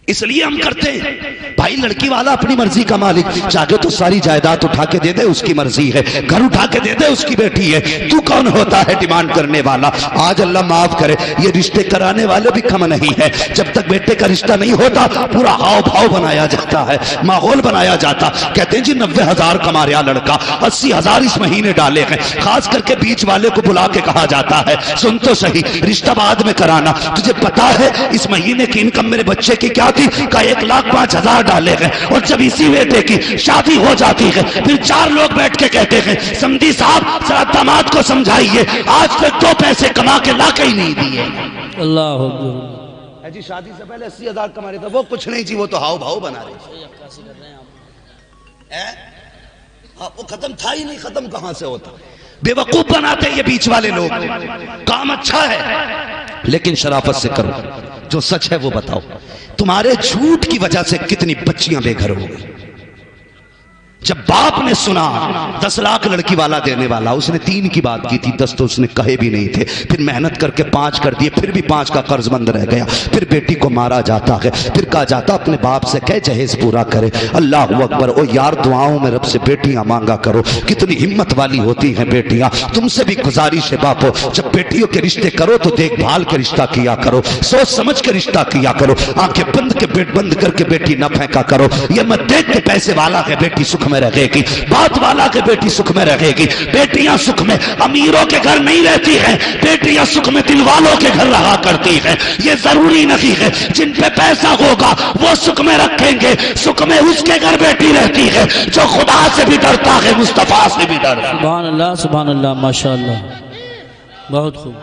اس لیے ہم کرتے ہیں۔ بھائی لڑکی والا اپنی مرضی کا مالک، چاہے تو ساری جائیداد اٹھا کے دے دے، اس کی مرضی ہے، گھر اٹھا کے دے دے، اس کی بیٹی ہے، تو کون ہوتا ہے ڈیمانڈ کرنے والا؟ آج اللہ معاف کرے، یہ رشتے کرانے والے بھی کم نہیں ہے۔ جب تک بیٹے کا رشتہ نہیں ہوتا پورا ہاؤ بھاؤ بنایا جاتا ہے، ماحول بنایا جاتا۔ کہتے ہیں جی 90,000 کما رہا لڑکا، 80,000 اس مہینے ڈالے ہیں، خاص کر کے بیچ والے کو بلا کے کہا جاتا ہے سن تو صحیح، رشتہ بعد میں کرانا، تجھے پتا ہے اس مہینے کی انکم میرے بچے کی کیا تھی؟ کا 1,05,000 ڈالے گئے، اور جب اسی بیٹے کی شادی ہو جاتی ہے پھر 4 لوگ بیٹھ کے کہتے ہیں سمدھی صاحب ذرا داماد کو سمجھائیے، آج تک 2 پیسے کما کے لا کے ہی نہیں دیے۔ اللہ اکبر۔ جی شادی سے پہلے 80,000 کما رہے تھے، وہ کچھ نہیں جی، وہ تو ہاؤ بھاؤ بنا رہے وہ ختم تھا ہی نہیں، ختم کہاں سے ہوتا؟ بے وقوف بناتے یہ بیچ والے لوگ۔ کام اچھا ہے لیکن شرافت سے کرو، جو سچ ہے وہ بتاؤ۔ تمہارے جھوٹ کی وجہ سے کتنی بچیاں بے گھر ہو گئی۔ جب باپ نے سنا 10 لاکھ لڑکی والا دینے والا، اس نے 3 کی بات کی تھی، 10 تو اس نے کہے بھی نہیں تھے، پھر محنت کر کے 5 کر دیے، پھر بھی 5 کا قرض مند رہ گیا، پھر بیٹی کو مارا جاتا ہے، پھر کہا جاتا اپنے باپ سے کہ جہیز پورا کرے۔ اللہ اکبر۔ او یار دعاؤں میں رب سے بیٹیاں مانگا کرو، کتنی ہمت والی ہوتی ہیں بیٹیاں۔ تم سے بھی گزارش ہے باپو، جب بیٹیوں کے رشتے کرو تو دیکھ بھال کے رشتہ کیا کرو، سوچ سمجھ کے رشتہ کیا کرو، آنکھیں بند کر کے بیٹی نہ پھینکا کرو۔ یہ مت دیکھ کے پیسے والا ہے بیٹی سکھ میں رہے گی، بات والا کے بیٹی سکھ میں رہے گی۔ بیٹیاں سکھ میں امیروں کے گھر نہیں رہتی ہیں، بیٹیاں سکھ میں دل والوں کے گھر رہا کرتی ہیں۔ یہ ضروری نہیں ہے جن پہ پیسہ ہوگا وہ سکھ میں رکھیں گے، سکھ میں اس کے گھر بیٹی رہتی ہے جو خدا سے بھی ڈرتا ہے، مصطفیٰ سے بھی ڈرتا ہے۔ سبحان اللہ سبحان اللہ، ماشاءاللہ، بہت خوب۔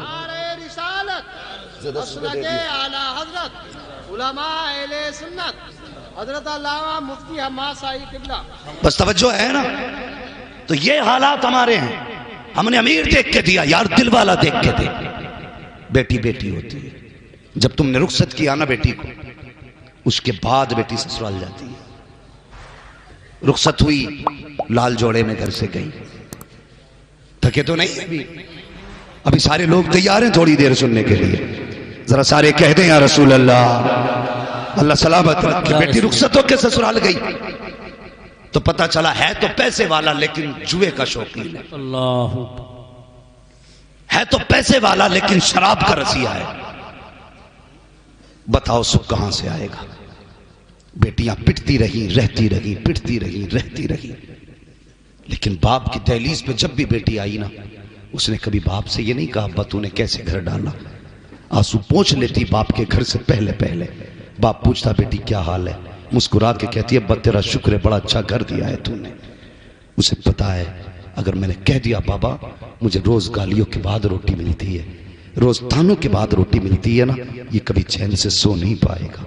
رسالت مسلک اعلی حضرت علماء اہل سنت حضرت علامہ مفتی حماد صاحب قبلہ۔ بس توجہ ہے نا؟ تو یہ حالات ہمارے ہیں۔ ہم نے امیر دیکھ کے دیا، یار دل والا دیکھ کے دے۔ بیٹی بیٹی ہوتی ہے، جب تم نے رخصت کیا نا بیٹی کو، اس کے بعد بیٹی سسرال جاتی ہے۔ رخصت ہوئی، لال جوڑے میں گھر سے گئی، تھکے تو نہیں ابھی سارے لوگ تیار ہیں تھوڑی دیر سننے کے لیے؟ ذرا سارے کہہ دیں یا رسول اللہ، اللہ سلامت رکھے۔ بیٹی رخصت ہو کے سسرال گئی تو پتہ چلا ہے تو پیسے والا لیکن جوئے کا شوقین ہے، اللہ ہے تو پیسے والا لیکن شراب کا رسیا ہے۔ بتاؤ سکھ کہاں سے آئے گا؟ بیٹیاں پٹتی رہی، رہتی رہی، پٹتی رہی، رہتی رہی، لیکن باپ کی دہلیز پہ جب بھی بیٹی آئی نا، اس نے کبھی باپ سے یہ نہیں کہا ابا تو نے کیسے گھر ڈالا، آنسو پوچھ لیتی باپ کے گھر سے پہلے۔ باپ پوچھتا بیٹی کیا حال ہے، مسکرا کے کہتی ہے ابا تیرا شکر ہے، بڑا اچھا گھر دیا ہے تو نے۔ اسے پتا ہے اگر میں نے کہہ دیا بابا مجھے روز گالیوں کے بعد روٹی ملتی ہے، روز تانوں کے بعد روٹی ملتی ہے نا، یہ کبھی چین سے سو نہیں پائے گا،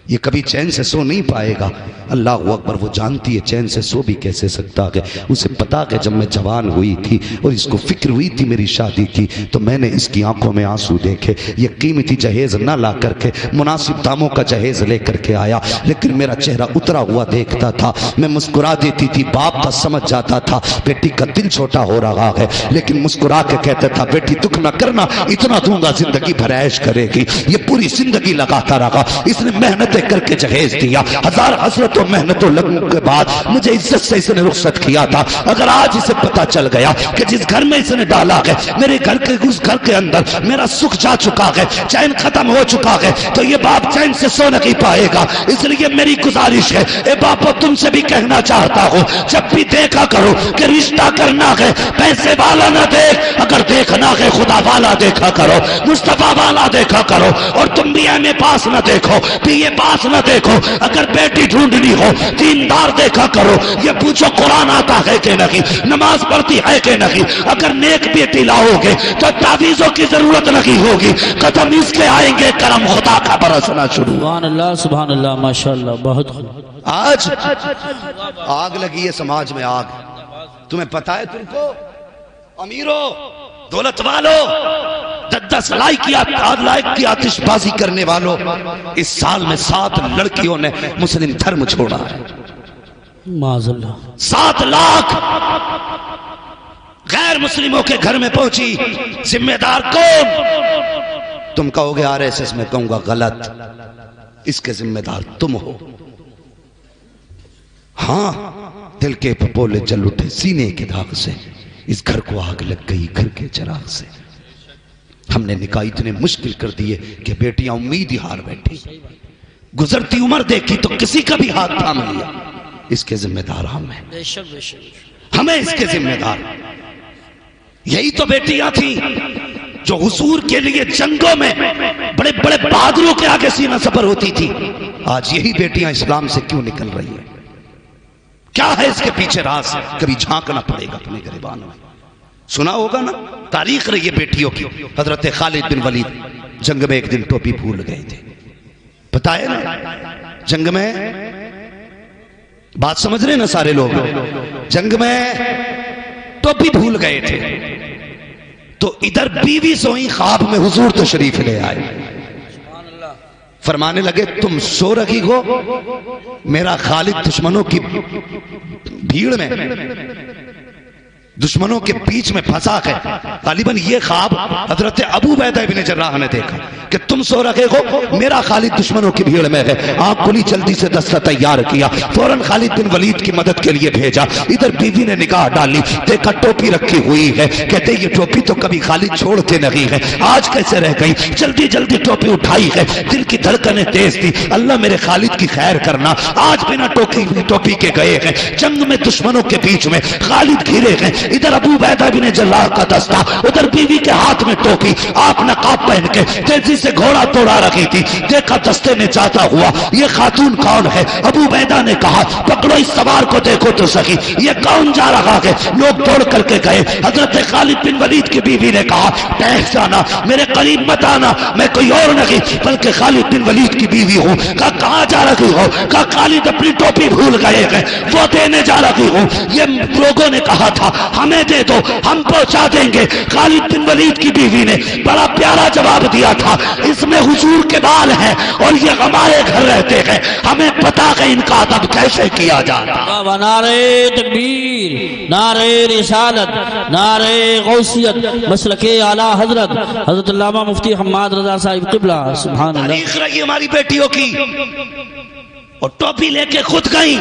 یہ کبھی چین سے سو نہیں پائے گا۔ اللہ اکبر، وہ جانتی ہے چین سے سو بھی کیسے سکتا ہے۔ اسے پتا کہ جب میں جوان ہوئی تھی اور اس کو فکر ہوئی تھی میری شادی کی، تو میں نے اس کی آنکھوں میں آنسو دیکھے۔ یہ قیمتی جہیز نہ لا کر کے مناسب داموں کا جہیز لے کر کے آیا، لیکن میرا چہرہ اترا ہوا دیکھتا تھا، میں مسکرا دیتی تھی۔ باپ کا سمجھ جاتا تھا بیٹی کا دل چھوٹا ہو رہا ہے، لیکن مسکرا کے کہتا تھا بیٹی دکھ نہ کرنا، اتنا دوں گا زندگی بھر عیش کرے گی۔ یہ پوری زندگی لگاتا رہا، اس نے محنتیں کر کے جہیز دیا، ہزار حسرتوں محنتوں لگنے کے بعد مجھے عزت سے اس نے رخصت کیا تھا۔ اگر آج اسے پتا چل گیا کہ جس گھر میں اس نے ڈالا ہے میرے گھر کے اس گھر کے اندر میرا سکھ جا چکا ہے، چین ختم ہو چکا ہے، تو یہ باپ چین سے سو نہیں پائے گا۔ اس لیے میری گزارش ہے، اے باپو تم سے بھی کہنا چاہتا ہوں، جب بھی دیکھا کرو کہ رشتہ کرنا ہے پیسے والا نہ دیکھ، اگر دیکھنا ہے خدا والا دیکھا کرو، مصطفیٰ والا دیکھا کرو، اور تم بھی ایم اے پاس نہ دیکھو، پی اے پاس نہ دیکھو۔ اگر بیٹی ڈھونڈنی ہو دیندار دیکھا کرو، یہ پوچھو قرآن آتا ہے کہ نہیں، نماز پڑھتی ہے کہ نہیں۔ اگر نیک بیٹی لاؤ گے تو تعویذوں کی ضرورت نہیں ہوگی، قدم اس کے آئیں گے، کرم خدا کا برسنا شروع۔ سبحان اللہ سبحان اللہ، ماشاءاللہ، بہت خوب۔ آج آگ لگی ہے سماج میں، آگ۔ تمہیں پتا ہے، تم کو امیروں، دولت والوں، 10 لائق کی آتش بازی کرنے والوں، اس سال میں 7 لڑکیوں نے مسلم دھرم چھوڑا ہے۔ معاذ اللہ، 7 لاکھ غیر مسلموں کے گھر میں پہنچی۔ ذمہ دار کون؟ تم کہو گے RSS، میں کہوں گا غلط، اس کے ذمہ دار تم ہو۔ ہاں، دل کے پپولے جل اٹھے سینے کے داغ سے، اس گھر کو آگ لگ گئی گھر کے چراغ سے۔ ہم نے نکاح اتنے مشکل کر دیے کہ بیٹیاں امید ہی ہار بیٹھی، گزرتی عمر دیکھی تو کسی کا بھی ہاتھ تھام لیا۔ اس کے ذمہ دار ہم ہیں، بے شک بے شک، ہمیں اس کے ذمہ دار۔ یہی تو بیٹیاں تھیں جو حضور کے لیے جنگوں میں بڑے بڑے بہادروں کے آگے سینہ سپر ہوتی تھی۔ آج یہی بیٹیاں اسلام سے کیوں نکل رہی ہیں؟ کیا ہے اس کے پیچھے راز؟ کبھی جھانکنا پڑے گا تمہیں گریبانوں میں۔ سنا ہوگا نا تاریخ رہی ہے بیٹیوں کی۔ حضرت خالد بن ولید جنگ میں ایک دن ٹوپی بھول گئے تھے، پتا ہے نا؟ جنگ میں، بات سمجھ رہے نا سارے لوگ، جنگ میں ٹوپی بھول گئے تھے، تو ادھر بیوی سوئی، خواب میں حضور تشریف لے آئے، فرمانے لگے تم سو رہی ہو، میرا خالد دشمنوں کی بھیڑ میں، دشمنوں کے بیچ میں پھنسا ہے۔ غالباً یہ خواب حضرت ابو عبیدہ بن جراح نے دیکھا کہ تم سو رہے ہو، میرا خالد دشمنوں کی بھیڑ میں ہے۔ آنکھ کھلی، جلدی سے دستہ تیار کیا، فوراً خالد بن ولید کی مدد کے لیے بھیجا۔ ادھر بیوی نے نگاہ ڈالی، دیکھا ٹوپی رکھی ہوئی ہے، کہتے یہ ٹوپی تو کبھی خالد چھوڑتے نہیں ہے، آج کیسے رہ گئی؟ جلدی جلدی ٹوپی اٹھائی ہے، دل کی دھڑکنیں تیز تھی، اللہ میرے خالد کی خیر کرنا، آج بنا ٹوپی کے گئے ہیں، جنگ میں دشمنوں کے بیچ میں خالد گھرے ہیں۔ ادھر ابو عبیدہ بن جراح کا دستہ، ادھر بیوی کے ہاتھ میں ٹوپی، آپ نقاب پہن کے تیزی سے گھوڑا توڑا رکھی تھی۔ دیکھا دستے نے جاتا ہوا، یہ خاتون کون ہے؟ ابو عبیدہ نے کہا پکڑو اس سوار کو، دیکھو تو صحیح یہ کون جا رہا ہے۔ لوگ دوڑ کر کے گئے، حضرت خالد بن ولید کی بیوی نے کہا ٹھہر جانا، میرے قریب مت آنا، میں کوئی اور نہیں بلکہ خالد بن ولید کی بیوی ہوں۔ کہا کہاں جا رہی ہو؟ کہا خالد اپنی ٹوپی بھول گئے ہیں، وہ دینے جا رہی ہوں۔ یہ لوگوں نے کہا تھا ہمیں دے دو، ہم پہنچا دیں گے۔ خالد بن ولید کی بیوی نے بڑا پیارا جواب دیا تھا، اس میں حضور کے بال ہیں اور یہ ہمارے گھر رہتے ہیں، ہمیں پتا ہے ان کا ادب کیسے کیا جاتا۔ نعرہ تکبیر، نعرہ رسالت، نعرہ غوثیت، مسلک اعلیٰ حضرت حضرت علامہ مفتی حماد رضا صاحب قبلہ، سبحان اللہ۔ تاریخ رہی ہماری بیٹیوں کی، اور ٹوپی لے کے خود گئی۔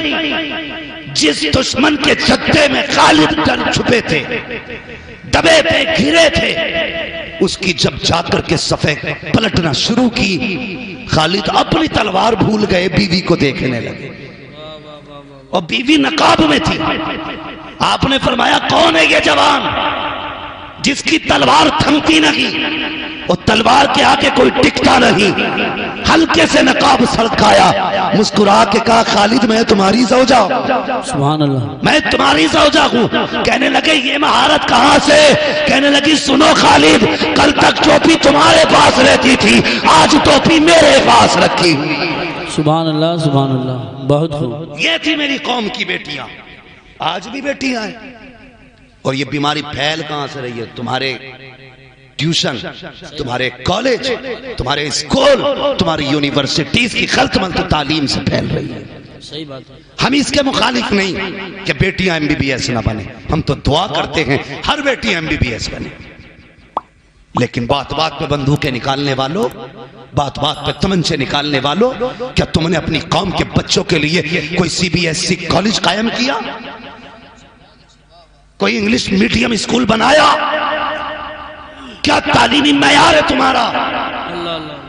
جس دشمن کے جدے میں خالد ڈر چھپے تھے، دبے پہ گھرے تھے، اس کی جب جا کر کے صفیں پلٹنا شروع کی، خالد اپنی تلوار بھول گئے، بیوی کو دیکھنے لگے، اور بیوی نقاب میں تھی۔ آپ نے فرمایا کون ہے یہ جوان؟ جس کی تلوار تھمتی نہیں، وہ تلوار کے آگے کوئی ٹکتا نہیں، ہلکے سے نقاب سڑکایا، مسکرا کے کہا خالد میں تمہاری زوجہ ہوں، سبحان اللہ، میں تمہاری زوجہ ہوں۔ کہنے لگے یہ مہارت کہاں سے؟ کہنے لگی سنو خالد، کل تک ٹوپی تمہارے پاس رہتی تھی، آج ٹوپی میرے پاس رکھی ہوئی۔ سبحان اللہ، سبحان اللہ، بہت خوب۔ یہ تھی میری قوم کی بیٹیاں، آج بھی بیٹیاں ہیں۔ اور یہ بیماری پھیل کہاں سے رہی ہے؟ تمہارے ٹیوشن، تمہارے کالج، تمہارے اسکول، تمہاری یونیورسٹیز کی غلط ملت تعلیم سے پھیل رہی ہے۔ صحیح بات ہے۔ ہم اس کے مخالف نہیں کہ بیٹیاں MBBS نہ بنے، ہم تو دعا کرتے ہیں ہر بیٹی MBBS بنے، لیکن بات بات پہ بندوقیں نکالنے والوں، بات بات پہ تمنچے نکالنے والوں، کیا تم نے اپنی قوم کے بچوں کے لیے کوئی CBSE کالج قائم کیا؟ کوئی انگلش میڈیم اسکول بنایا؟ کیا تعلیمی معیار ہے تمہارا؟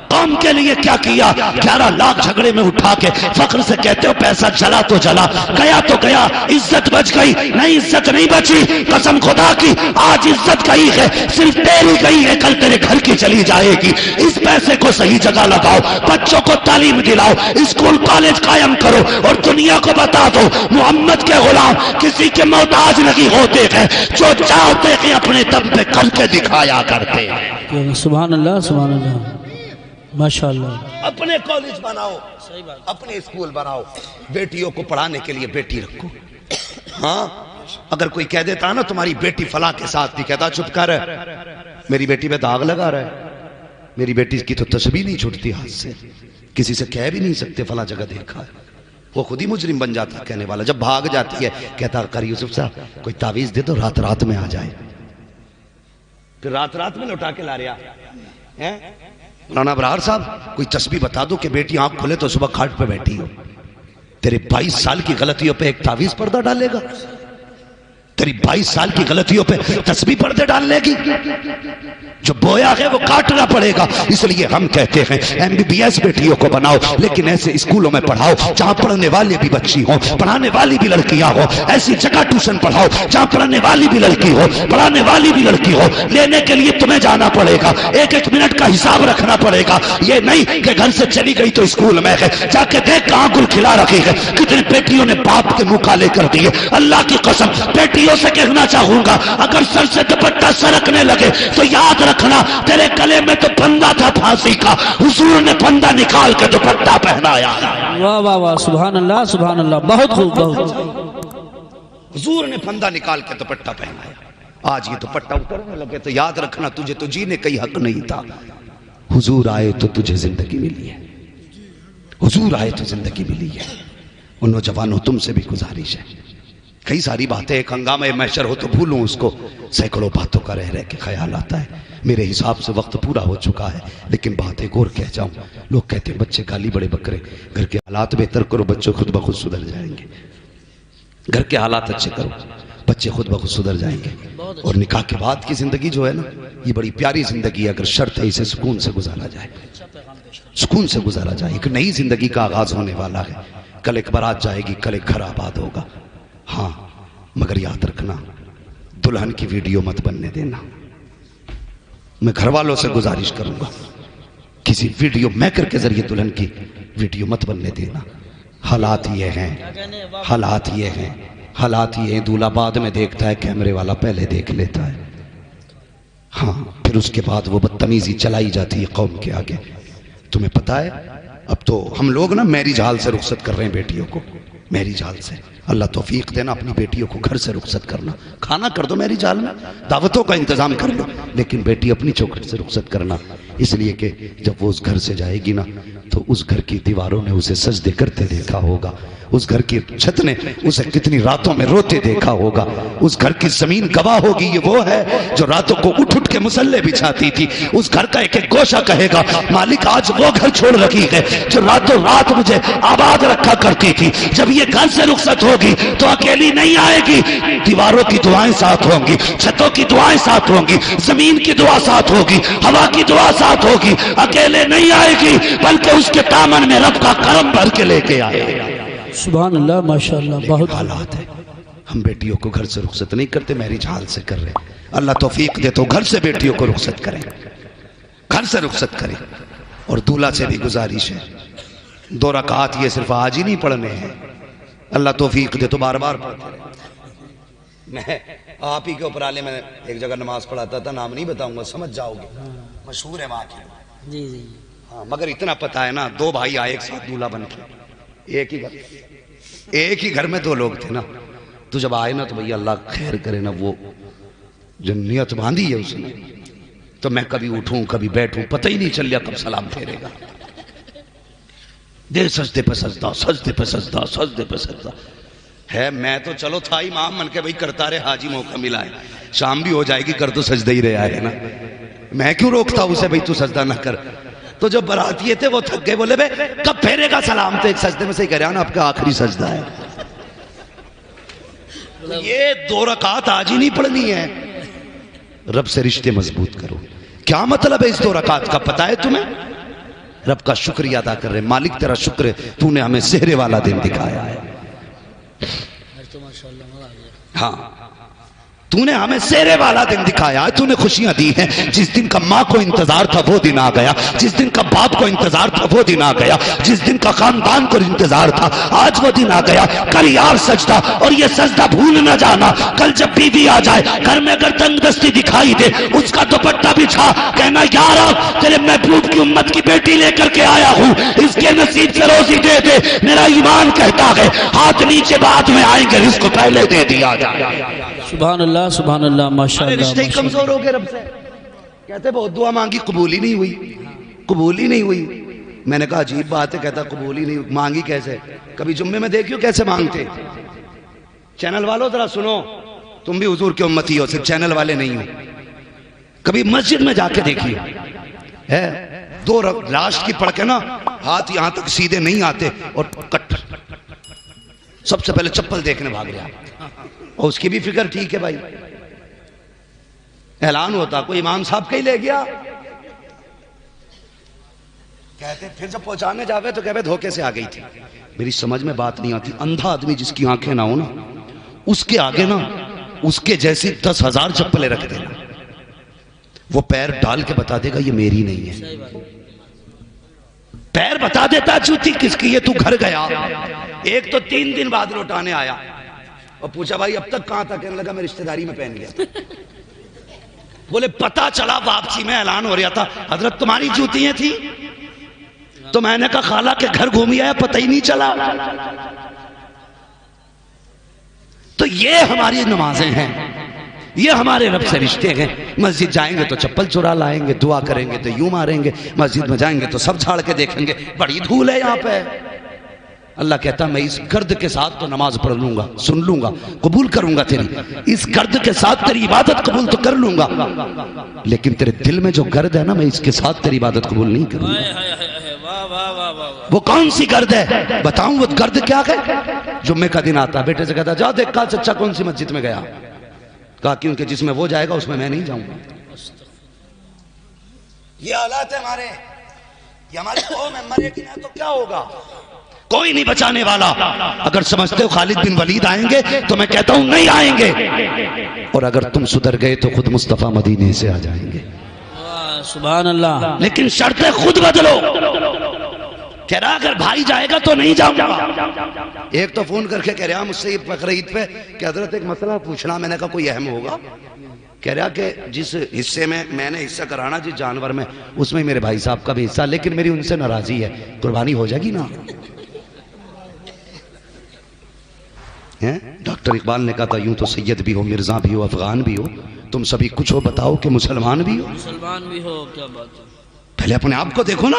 قوم کے لیے کیا کیا؟ 11 لاکھ جھگڑے میں اٹھا کے فخر سے کہتے ہو پیسہ جلا تو جلا، گیا تو گیا، عزت بچ گئی؟ نہیں، عزت نہیں بچی، قسم خدا کی آج عزت گئی ہے، صرف تیری گئی ہے، کل تیرے گھر کی چلی جائے گی۔ اس پیسے کو صحیح جگہ لگاؤ، بچوں کو تعلیم دلاؤ، اسکول کالج قائم کرو، اور دنیا کو بتا دو محمد کے غلام کسی کے محتاج نہیں ہوتے ہیں، جو چاہتے ہیں اپنے دم پہ کر کے دکھایا کرتے ہیں۔ سبحان اللہ، سبحان اللہ، ماشاءاللہ۔ اپنے کالج بناؤ، اپنے اسکول بناؤ، بیٹیوں کو پڑھانے کے لیے بیٹی رکھو۔ ہاں اگر کوئی کہہ دیتا نا تمہاری بیٹی فلاں کے ساتھ تھی، کہتا چپ کر، میری بیٹی پہ داغ لگا رہا ہے، میری بیٹی کی تو تسبیح نہیں چھوٹتی ہاتھ سے، کسی سے کہہ بھی نہیں سکتے فلاں جگہ دیکھا ہے، وہ خود ہی مجرم بن جاتا کہنے والا۔ جب بھاگ جاتی ہے کہتا قاری یوسف صاحب کوئی تعویذ دے دو رات رات میں آ جائے، پھر رات رات میں لوٹا کے لا رہا ہے۔ مولانا ابرار صاحب کوئی تسبیح بتا دو کہ بیٹی آنکھ کھلے تو صبح کھاٹ پہ بیٹھی ہو، تیرے 22 سال کی غلطیوں پہ ایک تعویذ پردہ ڈالے گا؟ تیری 22 سال کی غلطیوں پہ تسبیح پردے ڈال لے گی؟ جو بویا ہے وہ کاٹنا پڑے گا۔ اس لیے ہم کہتے ہیں MBBS بیٹیوں کو بناؤ، لیکن ایسے اسکولوں میں پڑھاؤ جہاں پڑھنے والی بھی بچی ہوں، پڑھانے والی بھی لڑکیاں ہوں، ایسی جگہ ٹیوشن پڑھاؤ جہاں پڑھنے والی بھی لڑکی ہو، پڑھانے والی بھی لڑکی ہو۔ لینے کے لیے تمہیں جانا پڑے گا، ایک ایک منٹ کا حساب رکھنا پڑے گا، یہ نہیں کہ گھر سے چلی گئی تو اسکول میں ہے، جا کے دیکھ کہاں گل کھلا رکھی ہے، کتنی بیٹیوں نے باپ کے منہ کالے کر دیے۔ اللہ کی قسم بیٹیوں سے کہنا چاہوں گا اگر سر سے دوپٹہ سرکنے لگے تو یاد رکھنا تیرے گلے میں تو پھندا تھا پھانسی کا، حضور نے پھندا نکال کے دوپٹہ پہنایا۔ واہ واہ واہ، سبحان اللہ، سبحان اللہ، بہت خوب، بہت خوب۔ حضور نے پھندا نکال کے دوپٹہ پہنایا۔ آج یہ دوپٹہ اترنے لگے تو یاد رکھنا تجھے تو جینے کا ہی حق نہیں تھا، حضور آئے تو تجھے زندگی ملی ہے، حضور آئے تو زندگی ملی ہے۔ ان نوجوانوں تم سے بھی گزارش ہے، کئی ساری باتیں، ایک ہنگامہ محشر ہو تو بھولوں اس کو، سینکڑوں باتوں کا رہ رہ کے خیال آتا ہے۔ میرے حساب سے وقت پورا ہو چکا ہے، لیکن بات ایک اور کہہ جاؤں۔ لوگ کہتے ہیں بچے گالی بڑے بکرے، گھر کے حالات بہتر کرو بچے خود بخود سدھر جائیں گے، گھر کے حالات اچھے کرو بچے خود بخود سدھر جائیں گے۔ اور نکاح کے بعد کی زندگی جو ہے نا یہ بڑی پیاری زندگی ہے، اگر شرط ہے اسے سکون سے گزارا جائے، سکون سے گزارا جائے۔ ایک نئی زندگی کا آغاز ہونے والا ہے، کل ایک بارات جائے گی، کل ایک گھر آباد ہوگا۔ ہاں مگر یاد رکھنا دلہن کی ویڈیو مت بننے دینا۔ میں گھر والوں سے گزارش کروں گا کسی ویڈیو میکر کے ذریعے دلہن کی ویڈیو مت بننے دینا۔ حالات یہ ہیں، حالات یہ ہیں، حالات یہ ہیں، دولہا بعد میں دیکھتا ہے، کیمرے والا پہلے دیکھ لیتا ہے۔ ہاں پھر اس کے بعد وہ بدتمیزی چلائی جاتی ہے قوم کے آگے۔ تمہیں پتہ ہے اب تو ہم لوگ نا میرج ہال سے رخصت کر رہے ہیں بیٹیوں کو، میرج ہال سے۔ اللہ توفیق دینا اپنی بیٹیوں کو گھر سے رخصت کرنا، کھانا کر دو میرج ہال میں، دعوتوں کا انتظام کر لو، لیکن بیٹی اپنی چوکھٹ سے رخصت کرنا، اس لیے کہ جب وہ اس گھر سے جائے گی نا تو اس گھر کی دیواروں نے اسے سجدے کرتے دیکھا ہوگا، اس گھر کی چھت نے اسے کتنی راتوں میں روتے دیکھا ہوگا، اس گھر کی زمین گواہ ہوگی یہ وہ ہے جو راتوں کو اٹھ اٹھ کے مصلے بچھاتی تھی، اس گھر کا ایک ایک گوشہ کہے گا مالک آج وہ گھر چھوڑ رکھی ہے جو راتوں رات مجھے آباد رکھا کرتی تھی۔ جب یہ گھر سے رخصت ہوگی تو اکیلی نہیں آئے گی، دیواروں کی دعائیں ساتھ ہوں گی، چھتوں کی دعائیں ساتھ ہوں گی، زمین کی دعا ساتھ ہوگی، ہوا کی دعا ساتھ ہوگی، اکیلے نہیں آئے گی بلکہ اس کے دامن میں رب کا کرم بھر کے لے کے آئے گا۔ سبحان اللہ، ماشاءاللہ، بہت حالات ہے، ہم بیٹیوں کو گھر سے رخصت نہیں کرتے، میرج ہال سے کر رہے ہیں۔ اللہ توفیق دے تو گھر سے بیٹیوں کو رخصت کریں، گھر سے رخصت کریں. اور دولہا سے بھی گزارش ہے 2 رکعات یہ صرف آج ہی نہیں پڑھنے ہیں، اللہ توفیق دے تو بار بار پڑھتے رہیں. میں آپ ہی کے اوپر آلے میں ایک جگہ نماز پڑھاتا تھا، نام نہیں بتاؤں گا، سمجھ جاؤ گے، مشہور ہے وہاں کی. جی جی ہاں مگر اتنا پتہ ہے نا 2 بھائی آئے ایک ساتھ دولہا بن کے، ایک ہی گھر میں 2 لوگ تھے نا. تو جب آئے نا تو بھئی اللہ خیر کرے نا، وہ جو نیت باندھی ہے اس نے، تو میں کبھی اٹھوں کبھی بیٹھوں پتہ ہی نہیں چل لیا کب سلام پھیرے گا. دے سجدے پہ سجدہ، سجدے پہ سجدہ، سجدے پہ سجدہ ہے. میں تو چلو تھا امام من کے بھئی کرتا رہے، حاجی موقع ملا ہے، شام بھی ہو جائے گی، کر تو سجدہ ہی رہا ہے نا، میں کیوں روکتا اسے بھئی تو سجدہ نہ کر. تو جو براتیے تھے وہ تھک گئے، بولے بے کب پھیرے گا سلام؟ تو ایک سجدے میں سے ہی کہہ رہا نا آپ کا آخری سجدہ ہے. یہ 2 رکعات آج ہی نہیں پڑھنی ہے. رب سے رشتے مضبوط کرو. کیا مطلب ہے اس 2 رکعات کا پتہ ہے تمہیں؟ رب کا شکریہ ادا کر رہے، مالک تیرا شکر ہے تو نے ہمیں سہرے والا دن دکھایا ہے. ہاں تو نے ہمیں سہرے والا دن دکھایا ہے، تو نے خوشیاں دی ہیں. جس دن کا ماں کو انتظار تھا وہ دن آ گیا، جس دن کا باپ کو انتظار تھا وہ دن آ گیا، جس دن کا خاندان کو انتظار تھا آج وہ دن آ گیا. کر یار سجدہ، اور یہ سجدہ بھول نہ جانا. کل جب بیوی آ جائے گھر میں اگر تنگ دستی دکھائی دے، اس کا دوپٹہ بچھا، کہنا یار تیرے محبوب کی امت کی بیٹی لے کر کے آیا ہوں، اس کے نصیب سے روزی دے دے. میرا ایمان کہتا ہے ہاتھ نیچے بعد میں آئیں گے، رزق پہلے دے دیا جائے. سبحان اللہ سبحان اللہ ماشاء اللہ. رشتے کمزور ہو گئے رب سے. کہتے بہت دعا مانگی قبول ہی نہیں ہوئی، قبول ہی نہیں ہوئی. میں نے کہا عجیب بات ہے. کہتا قبول ہی نہیں مانگی کیسے؟ کبھی جمعے میں دیکھیو کیسے مانگتے. چینل والوں ذرا سنو، تم بھی حضور کے امتی ہو، صرف چینل والے نہیں ہو. کبھی مسجد میں جا کے دیکھیو ہے 2 لاسٹ کی پڑھ کے نا ہاتھ یہاں تک سیدھے نہیں آتے اور کٹ، سب سے پہلے چپل دیکھنے بھاگ رہا. اور اس کی بھی فکر ٹھیک ہے بھائی، اعلان ہوتا کوئی امام صاحب کا ہی لے گیا. کہتے پھر جب پہنچانے جاوے تو کہتے دھوکے سے آ گئی تھی. میری سمجھ میں بات نہیں آتی. اندھا آدمی جس کی آنکھیں نہ ہو نا، اس کے آگے نا اس کے جیسی 10,000 چپلیں رکھ دینا، وہ پیر ڈال کے بتا دے گا یہ میری نہیں ہے. پیر بتا دیتا جوتی کس کی، یہ تو گھر گیا. ایک تو 3 دن بعد لوٹانے آیا اور پوچھا بھائی اب تک کہاں تھا؟ کہنے لگا میں رشتہ داری میں پہن گیا. بولے پتا چلا واپسی میں اعلان ہو رہا تھا حضرت تمہاری جوتیاں تھیں. تو میں نے کہا خالہ کے گھر گھومی آیا پتہ ہی نہیں چلا. تو یہ ہماری نمازیں ہیں، یہ ہمارے رب سے رشتے ہیں. مسجد جائیں گے تو چپل چرا لائیں گے، دعا کریں گے تو یوں ماریں گے، مسجد میں جائیں گے تو سب جھاڑ کے دیکھیں گے بڑی دھول ہے یہاں پہ. اللہ کہتا میں اس گرد کے ساتھ تو نماز پڑھ لوں گا، سن لوں گا، قبول کروں گا تیری. اس گرد کے ساتھ تیری عبادت قبول تو کر لوں گا، لیکن تیرے دل میں جو گرد ہے نا میں اس کے ساتھ تیری عبادت قبول نہیں کروں گا. وہ کون سی گرد ہے بتاؤں؟ وہ گرد کیا ہے؟ جمعے کا دن آتا بیٹے سے کہتا جا دیکھ کہا چچا کون سی مسجد میں گیا. کہا کیونکہ جس میں وہ جائے گا اس میں نہیں جاؤں گا. یہ حالات ہے ہمارے، یہ ہماری قوم ہے. مرے گی نہ تو کیا ہوگا؟ کوئی نہیں بچانے والا. اگر سمجھتے ہو خالد بن ولید آئیں گے تو میں کہتا ہوں نہیں آئیں گے. اور اگر تم سدھر گئے تو خود مصطفیٰ مدینے سے آ جائیں گے. سبحان اللہ. لیکن شرطیں خود بدلو. کہہ رہا اگر بھائی جائے گا تو نہیں جاؤں گا. ایک تو فون کر کے کہہ رہا مجھ سے یہ بقرعید پہ کہ حضرت ایک مسئلہ پوچھنا. میں نے کہا کوئی اہم ہوگا؟ کہہ رہا کہ جس حصے میں نے حصہ کرانا جس جانور میں اس میں میرے بھائی صاحب کا بھی حصہ، لیکن میری ان سے ناراضی ہے. قربانی ہو جائے گی نا؟ ڈاکٹر اقبال نے کہا تھا یوں تو سید بھی ہو، مرزا بھی ہو، افغان بھی ہو، تم سبھی کچھ ہو بتاؤ کہ مسلمان بھی ہو. مسلمان بھی ہو، کیا بات ہے. پہلے اپنے آپ کو دیکھو نا،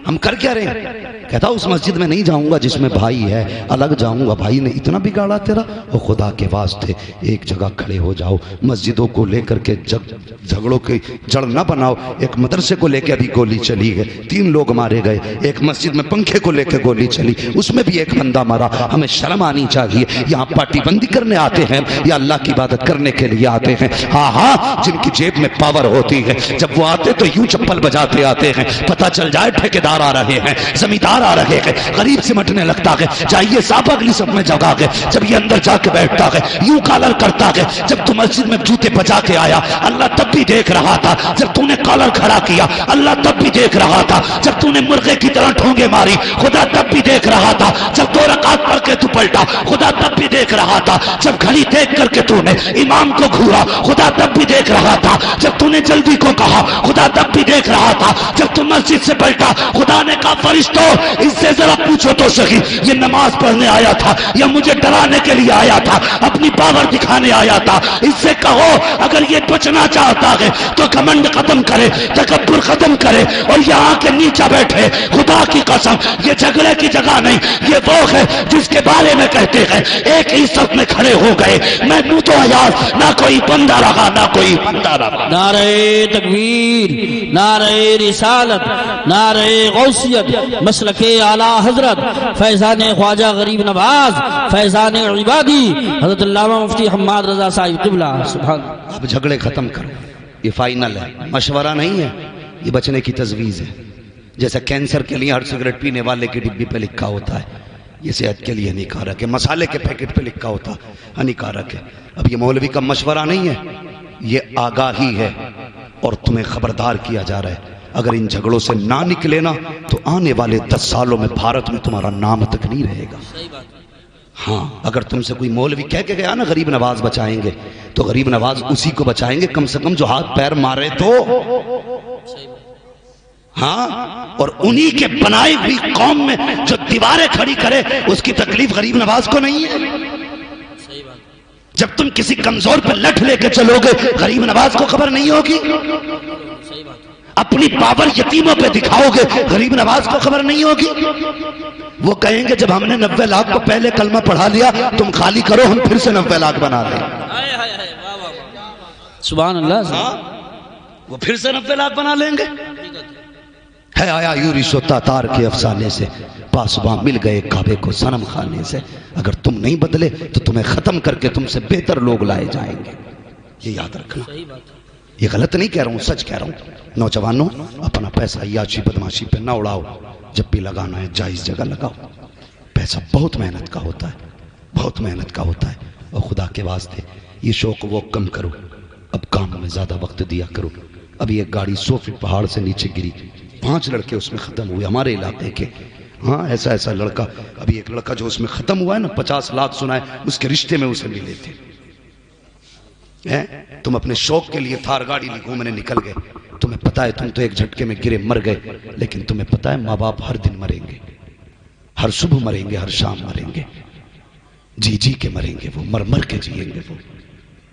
ہم کر کیا رہے ہیں؟ کہتا اس مسجد میں نہیں جاؤں گا جس میں بھائی ہے، الگ جاؤں گا. بھائی نے اتنا بگاڑا تیرا، وہ خدا کے واسطے ایک جگہ کھڑے ہو جاؤ. مسجدوں کو لے کر کے جھگڑوں کی جڑ نہ بناؤ. ایک مدرسے کو لے کے ابھی گولی چلی ہے، 3 لوگ مارے گئے. ایک مسجد میں پنکھے کو لے کے گولی چلی، اس میں بھی ایک بندہ مارا. ہمیں شرم آنی چاہیے. یہاں پارٹی بندی کرنے آتے ہیں یا اللہ کی عبادت کرنے کے لیے آتے ہیں؟ ہاں جن کی جیب میں پاور ہوتی ہے جب وہ آتے تو یوں چپل بجاتے آتے ہیں، پتہ چل جائے ٹھیکیدار آ رہے ہیں، زمیندار آ رہے ہیں، غریب سمٹنے لگتا ہے، جائیے صاحب اگلی صف میں جگہ ہے، جب یہ اندر جا کے بیٹھتا ہے یوں کالر کرتا ہے، جب تو مسجد میں جوتے بجا کے آیا اللہ تب بھی دیکھ رہا تھا، جب تو نے کالر کھڑا کیا اللہ تب بھی دیکھ رہا تھا، جب تو نے مرغے کی طرح ٹھونگے ماری خدا تب بھی دیکھ رہا تھا، جب 2 رکعت پڑھ کے تو پلٹا خدا تب بھی دیکھ رہا تھا، جب گھڑی دیکھ کر کے تو نے امام کو گھورا خدا تب بھی دیکھ رہا تھا، جب تو نے جلدی کو کہا خدا تب بھی دیکھ رہا تھا، جب تم مسجد سے پلٹا خدا نے کہا فرشتوں اس سے ذرا پوچھو تو صحیح یہ نماز پڑھنے آیا تھا یا مجھے ڈرانے کے لیے آیا تھا، اپنی پاور دکھانے آیا تھا، اس سے کہو اگر یہ بچنا چاہتا ہے تو گھمنڈ ختم کرے، تکبر ختم کرے اور یہاں کے نیچے بیٹھے، خدا کی قسم یہ جھگڑے کی جگہ نہیں، یہ وہ ہے جس کے بارے میں کہتے ہیں ایک ہی صف میں کھڑے ہو گئے، میں منہ تو آیاز نہ کوئی بندہ رہا نہ کوئی بندہ رہا۔ نعرہ تکبیر، نعرہ رسالت، نعرہ غوثیت، مسلک اعلیٰ حضرت فیضان خواجہ غریب نواز فیضان عبادی حضرت علامہ مفتی حماد رضا صاحب قبلہ۔ سبحان اللہ۔ اب جھگڑے ختم کرو، یہ فائنل ہے، مشورہ نہیں ہے، یہ بچنے کی تجویز ہے۔ جیسے کینسر کے لیے ہر سگریٹ پینے والے کی ڈبی پہ لکھا ہوتا ہے یہ صحت کے لیے ہانیکارک ہے، مسالے کے پیکٹ پہ لکھا ہوتا ہانیکارک ہے۔ اب یہ مولوی کا مشورہ نہیں ہے، یہ آگاہی ہے اور تمہیں خبردار کیا جا رہا ہے اگر ان جھگڑوں سے نہ نکلے نا تو آنے والے 10 سالوں میں بھارت میں تمہارا نام تک نہیں رہے گا۔ ہاں اگر تم سے کوئی مولوی کہہ کے گیا نا غریب نواز بچائیں گے تو غریب نواز اسی کو بچائیں گے کم سے کم جو ہاتھ پیر مارے تو، ہاں، اور انہی کے بنائی ہوئی قوم میں جو دیواریں کھڑی کرے اس کی تکلیف غریب نواز کو نہیں ہے۔ جب تم کسی کمزور پہ لٹھ لے کے چلو گے غریب نواز کو خبر نہیں ہوگی، اپنی پاور یتیموں پہ دکھاؤ گے غریب نواز کو خبر نہیں ہوگی۔ وہ کہیں گے جب ہم نے 90 لاکھ کو پہلے کلمہ پڑھا لیا تم خالی کرو ہم پھر سے 90 لاکھ بنا لیں۔ سبحان اللہ۔ وہ پھر سے 90 لاکھ بنا لیں گے۔ ہے آیا یورش و تاتار کے افسانے سے، پاسباں مل گئے کعبے کو صنم خانے سے، اگر تم نہیں بدلے تو تمہیں ختم کر کے تم سے بہتر لوگ لائے جائیں گے، یہ یاد رکھنا۔ یہ غلط نہیں کہہ رہا ہوں، سچ کہہ رہا ہوں۔ نوجوانوں اپنا پیسہ عیاشی بدماشی پہ نہ اڑاؤ، جب بھی لگانا ہے جائز جگہ لگاؤ، پیسہ بہت محنت کا ہوتا ہے، بہت محنت کا ہوتا ہے، اور خدا کے واسطے یہ شوق وہ کم کرو، اب کام میں زیادہ وقت دیا کرو۔ اب یہ گاڑی 100 فٹ پہاڑ سے نیچے گری، 5 لڑکے اس میں ختم ہوئے ہمارے علاقے کے، ہاں ایسا لڑکا، ابھی ایک لڑکا جو اس میں ختم ہوا ہے نا 50 لاکھ سنا ہے اس کے رشتے میں اسے ملے تھے۔ تم اپنے شوق کے لیے تھار گاڑی لی گھومنے نکل گئے، تمہیں پتا ہے تم تو ایک جھٹکے میں گرے مر گئے، لیکن تمہیں پتا ہے ماں باپ ہر دن مریں گے، ہر صبح مریں گے، ہر شام مریں گے، جی جی کے مریں گے، وہ مر مر کے جئیں گے۔ وہ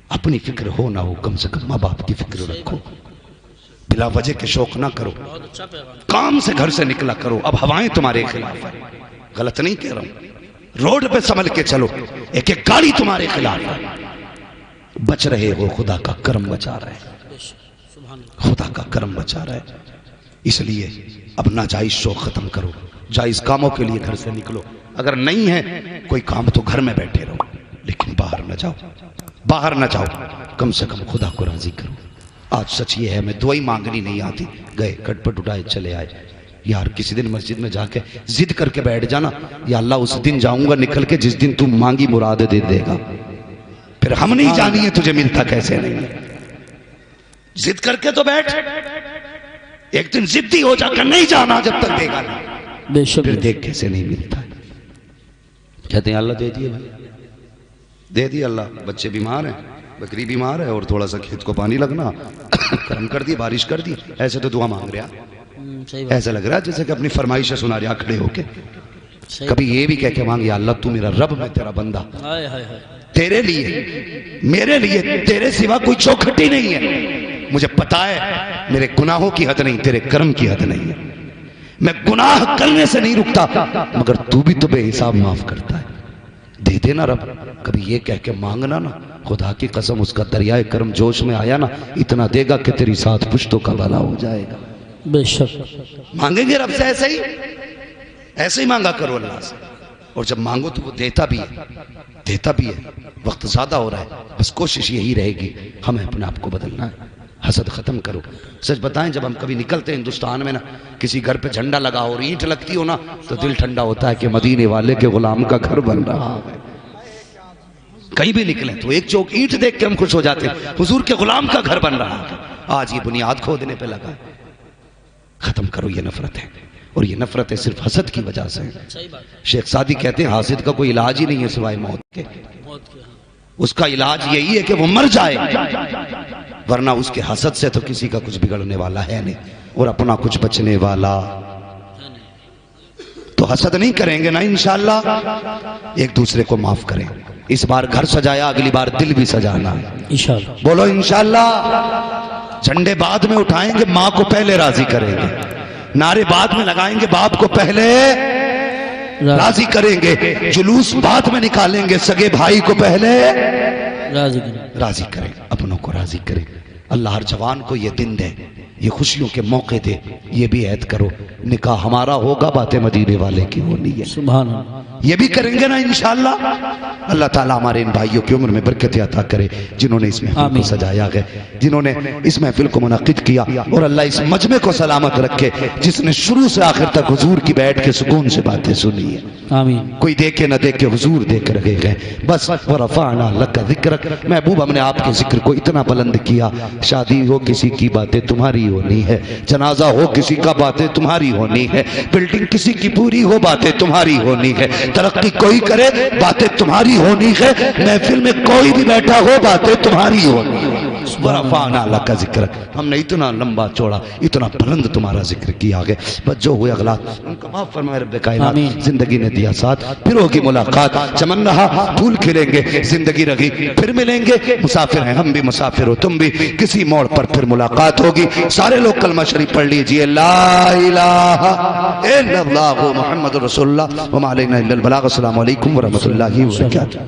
اپنی فکر ہو نہ ہو کم سے کم ماں باپ کی فکر رکھو، بلا وجہ کے شوق نہ کرو، کام سے گھر سے نکلا کرو۔ اب ہوائیں تمہارے خلاف ہے، غلط نہیں کہہ رہا ہوں، روڈ پہ سنبھل کے چلو، ایک ایک گاڑی تمہارے خلاف ہے، بچ رہے ہو، خدا کا کرم بچا رہا ہے، خدا کا کرم بچا رہا ہے۔ اس لیے اب ناجائز شوق ختم کرو، جائز کاموں کے لیے گھر سے نکلو، اگر نہیں ہے کوئی کام تو گھر میں بیٹھے رہو، لیکن باہر نہ جاؤ، باہر نہ جاؤ، کم سے کم خدا کو راضی کرو۔ آج سچ یہ ہے میں دعائی مانگنی نہیں آتی، گئے کٹ پٹ اٹھائے چلے آئے۔ یار کسی دن مسجد میں جا کے ضد کر کے بیٹھ جانا، یا اللہ اس دن جاؤں گا نکل کے جس دن تم مانگی مراد دے دے گا، پھر ہم نہیں جانی ہے تجھے ملتا کیسے نہیں ہے۔ ضد کر کے تو بیٹھ، ایک دن ضدی ہو جا کر نہیں جانا جب تک دے گا نہیں، بے شک پھر دیکھ کیسے نہیں ملتا ہے۔ کہتے ہیں اللہ دے دیے بھائی، دے دیے اللہ، بچے بیمار ہیں، بکری بیمار ہے اور تھوڑا سا کھیت کو پانی لگنا، کرم کر دی، بارش کر دی، ایسے تو دعا مانگ رہا، ایسا لگ رہا ہے جیسے کہ اپنی فرمائشیں سنا رہا کھڑے ہو کے۔ کبھی یہ بھی کہہ کے مانگ یا اللہ تو میرا رب، میں تیرا بندہ، تیرے لیے میرے لیے تیرے سوا کوئی چوکھٹی نہیں ہے، مجھے پتا ہے میرے گناہوں کی حد نہیں، تیرے کرم کی حد نہیں ہے، میں گناہ کرنے سے نہیں رکتا، مگر تو بھی تو بے حساب معاف کرتا ہے، دے دینا رب۔ کبھی یہ کہہ کے مانگنا نا، خدا کی قسم اس کا دریائے کرم جوش میں آیا نا، اتنا دے گا کہ تیری ساتھ پشتوں کا بھلا ہو جائے گا۔ بے شک مانگیں گے رب سے ایسے ہی مانگا کرو اللہ سے، اور جب مانگو تو وہ دیتا بھی ہے، دیتا بھی ہے۔ وقت زیادہ ہو رہا ہے، بس کوشش یہی رہے گی ہمیں اپنے آپ کو بدلنا ہے، حسد ختم کرو. سچ بتائیں جب ہم کبھی نکلتے ہیں ہندوستان میں نا, کسی گھر پہ جھنڈا لگا اور اینٹ لگتی ہو نا, تو دل ٹھنڈا ہوتا ہے کہ مدینے والے کے غلام کا گھر بن رہا ہے. کہیں بھی نکلیں تو ایک چوک اینٹ دیکھ کے ہم خوش ہو جاتے ہیں, حضور کے غلام کا گھر بن رہا ہے. آج یہ بنیاد کھودنے پہ لگا. ختم کرو یہ نفرت ہے, اور یہ نفرت ہے صرف حسد کی وجہ سے. شیخ سعدی کہتے ہیں حاسد کا کوئی علاج ہی نہیں ہے سوائے موت کے. اس کا علاج یہی ہے کہ وہ مر جائے, ورنہ اس کے حسد سے تو کسی کا کچھ بگڑنے والا ہے نہیں, اور اپنا کچھ بچنے والا. تو حسد نہیں کریں گے نا انشاءاللہ, ایک دوسرے کو معاف کریں. اس بار گھر سجایا, اگلی بار دل بھی سجانا ہے انشاءاللہ. بولو انشاءاللہ. جھنڈے بعد میں اٹھائیں گے, ماں کو پہلے راضی کریں گے. نعرے بعد میں لگائیں گے, باپ کو پہلے راضی کریں گے. جلوس بعد میں نکالیں گے, سگے بھائی کو پہلے راضی کریں, اپنوں کو راضی کریں. اللہ ہر جوان کو یہ دن دے, یہ خوشیوں کے موقع دے. یہ بھی عہد کرو, نکاح ہمارا ہوگا, باتیں مدینے والے کی ہونی ہے. سبحان اللہ. یہ بھی کریں گے نا انشاءاللہ. اللہ تعالیٰ ہمارے ان بھائیوں کی عمر میں برکت عطا کرے جنہوں نے اس محفل کو سجایا ہے, جنہوں نے اس محفل کو منعقد کیا, اور اللہ اس مجمع کو سلامت رکھے جس نے شروع سے آخر تک حضور کی بیٹھ کے سکون سے باتیں سنی ہے. آمین. کوئی دیکھے نہ دیکھے, حضور دیکھ رہے گئے بس. ورفعنا لک ذکرک. محبوب ہم نے آپ کے ذکر کو اتنا بلند کیا. شادی ہو کسی کی باتیں تمہاری ہونی ہے, جنازہ ہو کسی کا باتیں تمہاری ہونی ہے, بلڈنگ کسی کی پوری ہو باتیں تمہاری ہونی ہے, ترقی کوئی کرے باتیں تمہاری ہونی ہے, محفل میں کوئی بھی بیٹھا ہو باتیں تمہاری ہونی ہے. ورفعنا لک ذکرک. ہم نے اتنا لمبا چوڑا اتنا بلند تمہارا ذکر کیا ہے. بس جو ہوئے اغلاط ان کا معاف فرمائے رب کائنات. زندگی نے دیا ساتھ, پھر ہوگی ملاقات. چمن رہا پھول کھلیں گے, زندگی رہی پھر ملیں گے. مسافر ہیں ہم بھی, مسافر ہو تم بھی, کسی موڑ پر پھر ملاقات ہوگی. سارے لوگ کلمہ شریف پڑھ لیجئے, لا الہ الا اللہ محمد رسول اللہ وما علینا الا البلاغ. السلام علیکم ورحمۃ اللہ وبرکاتہ.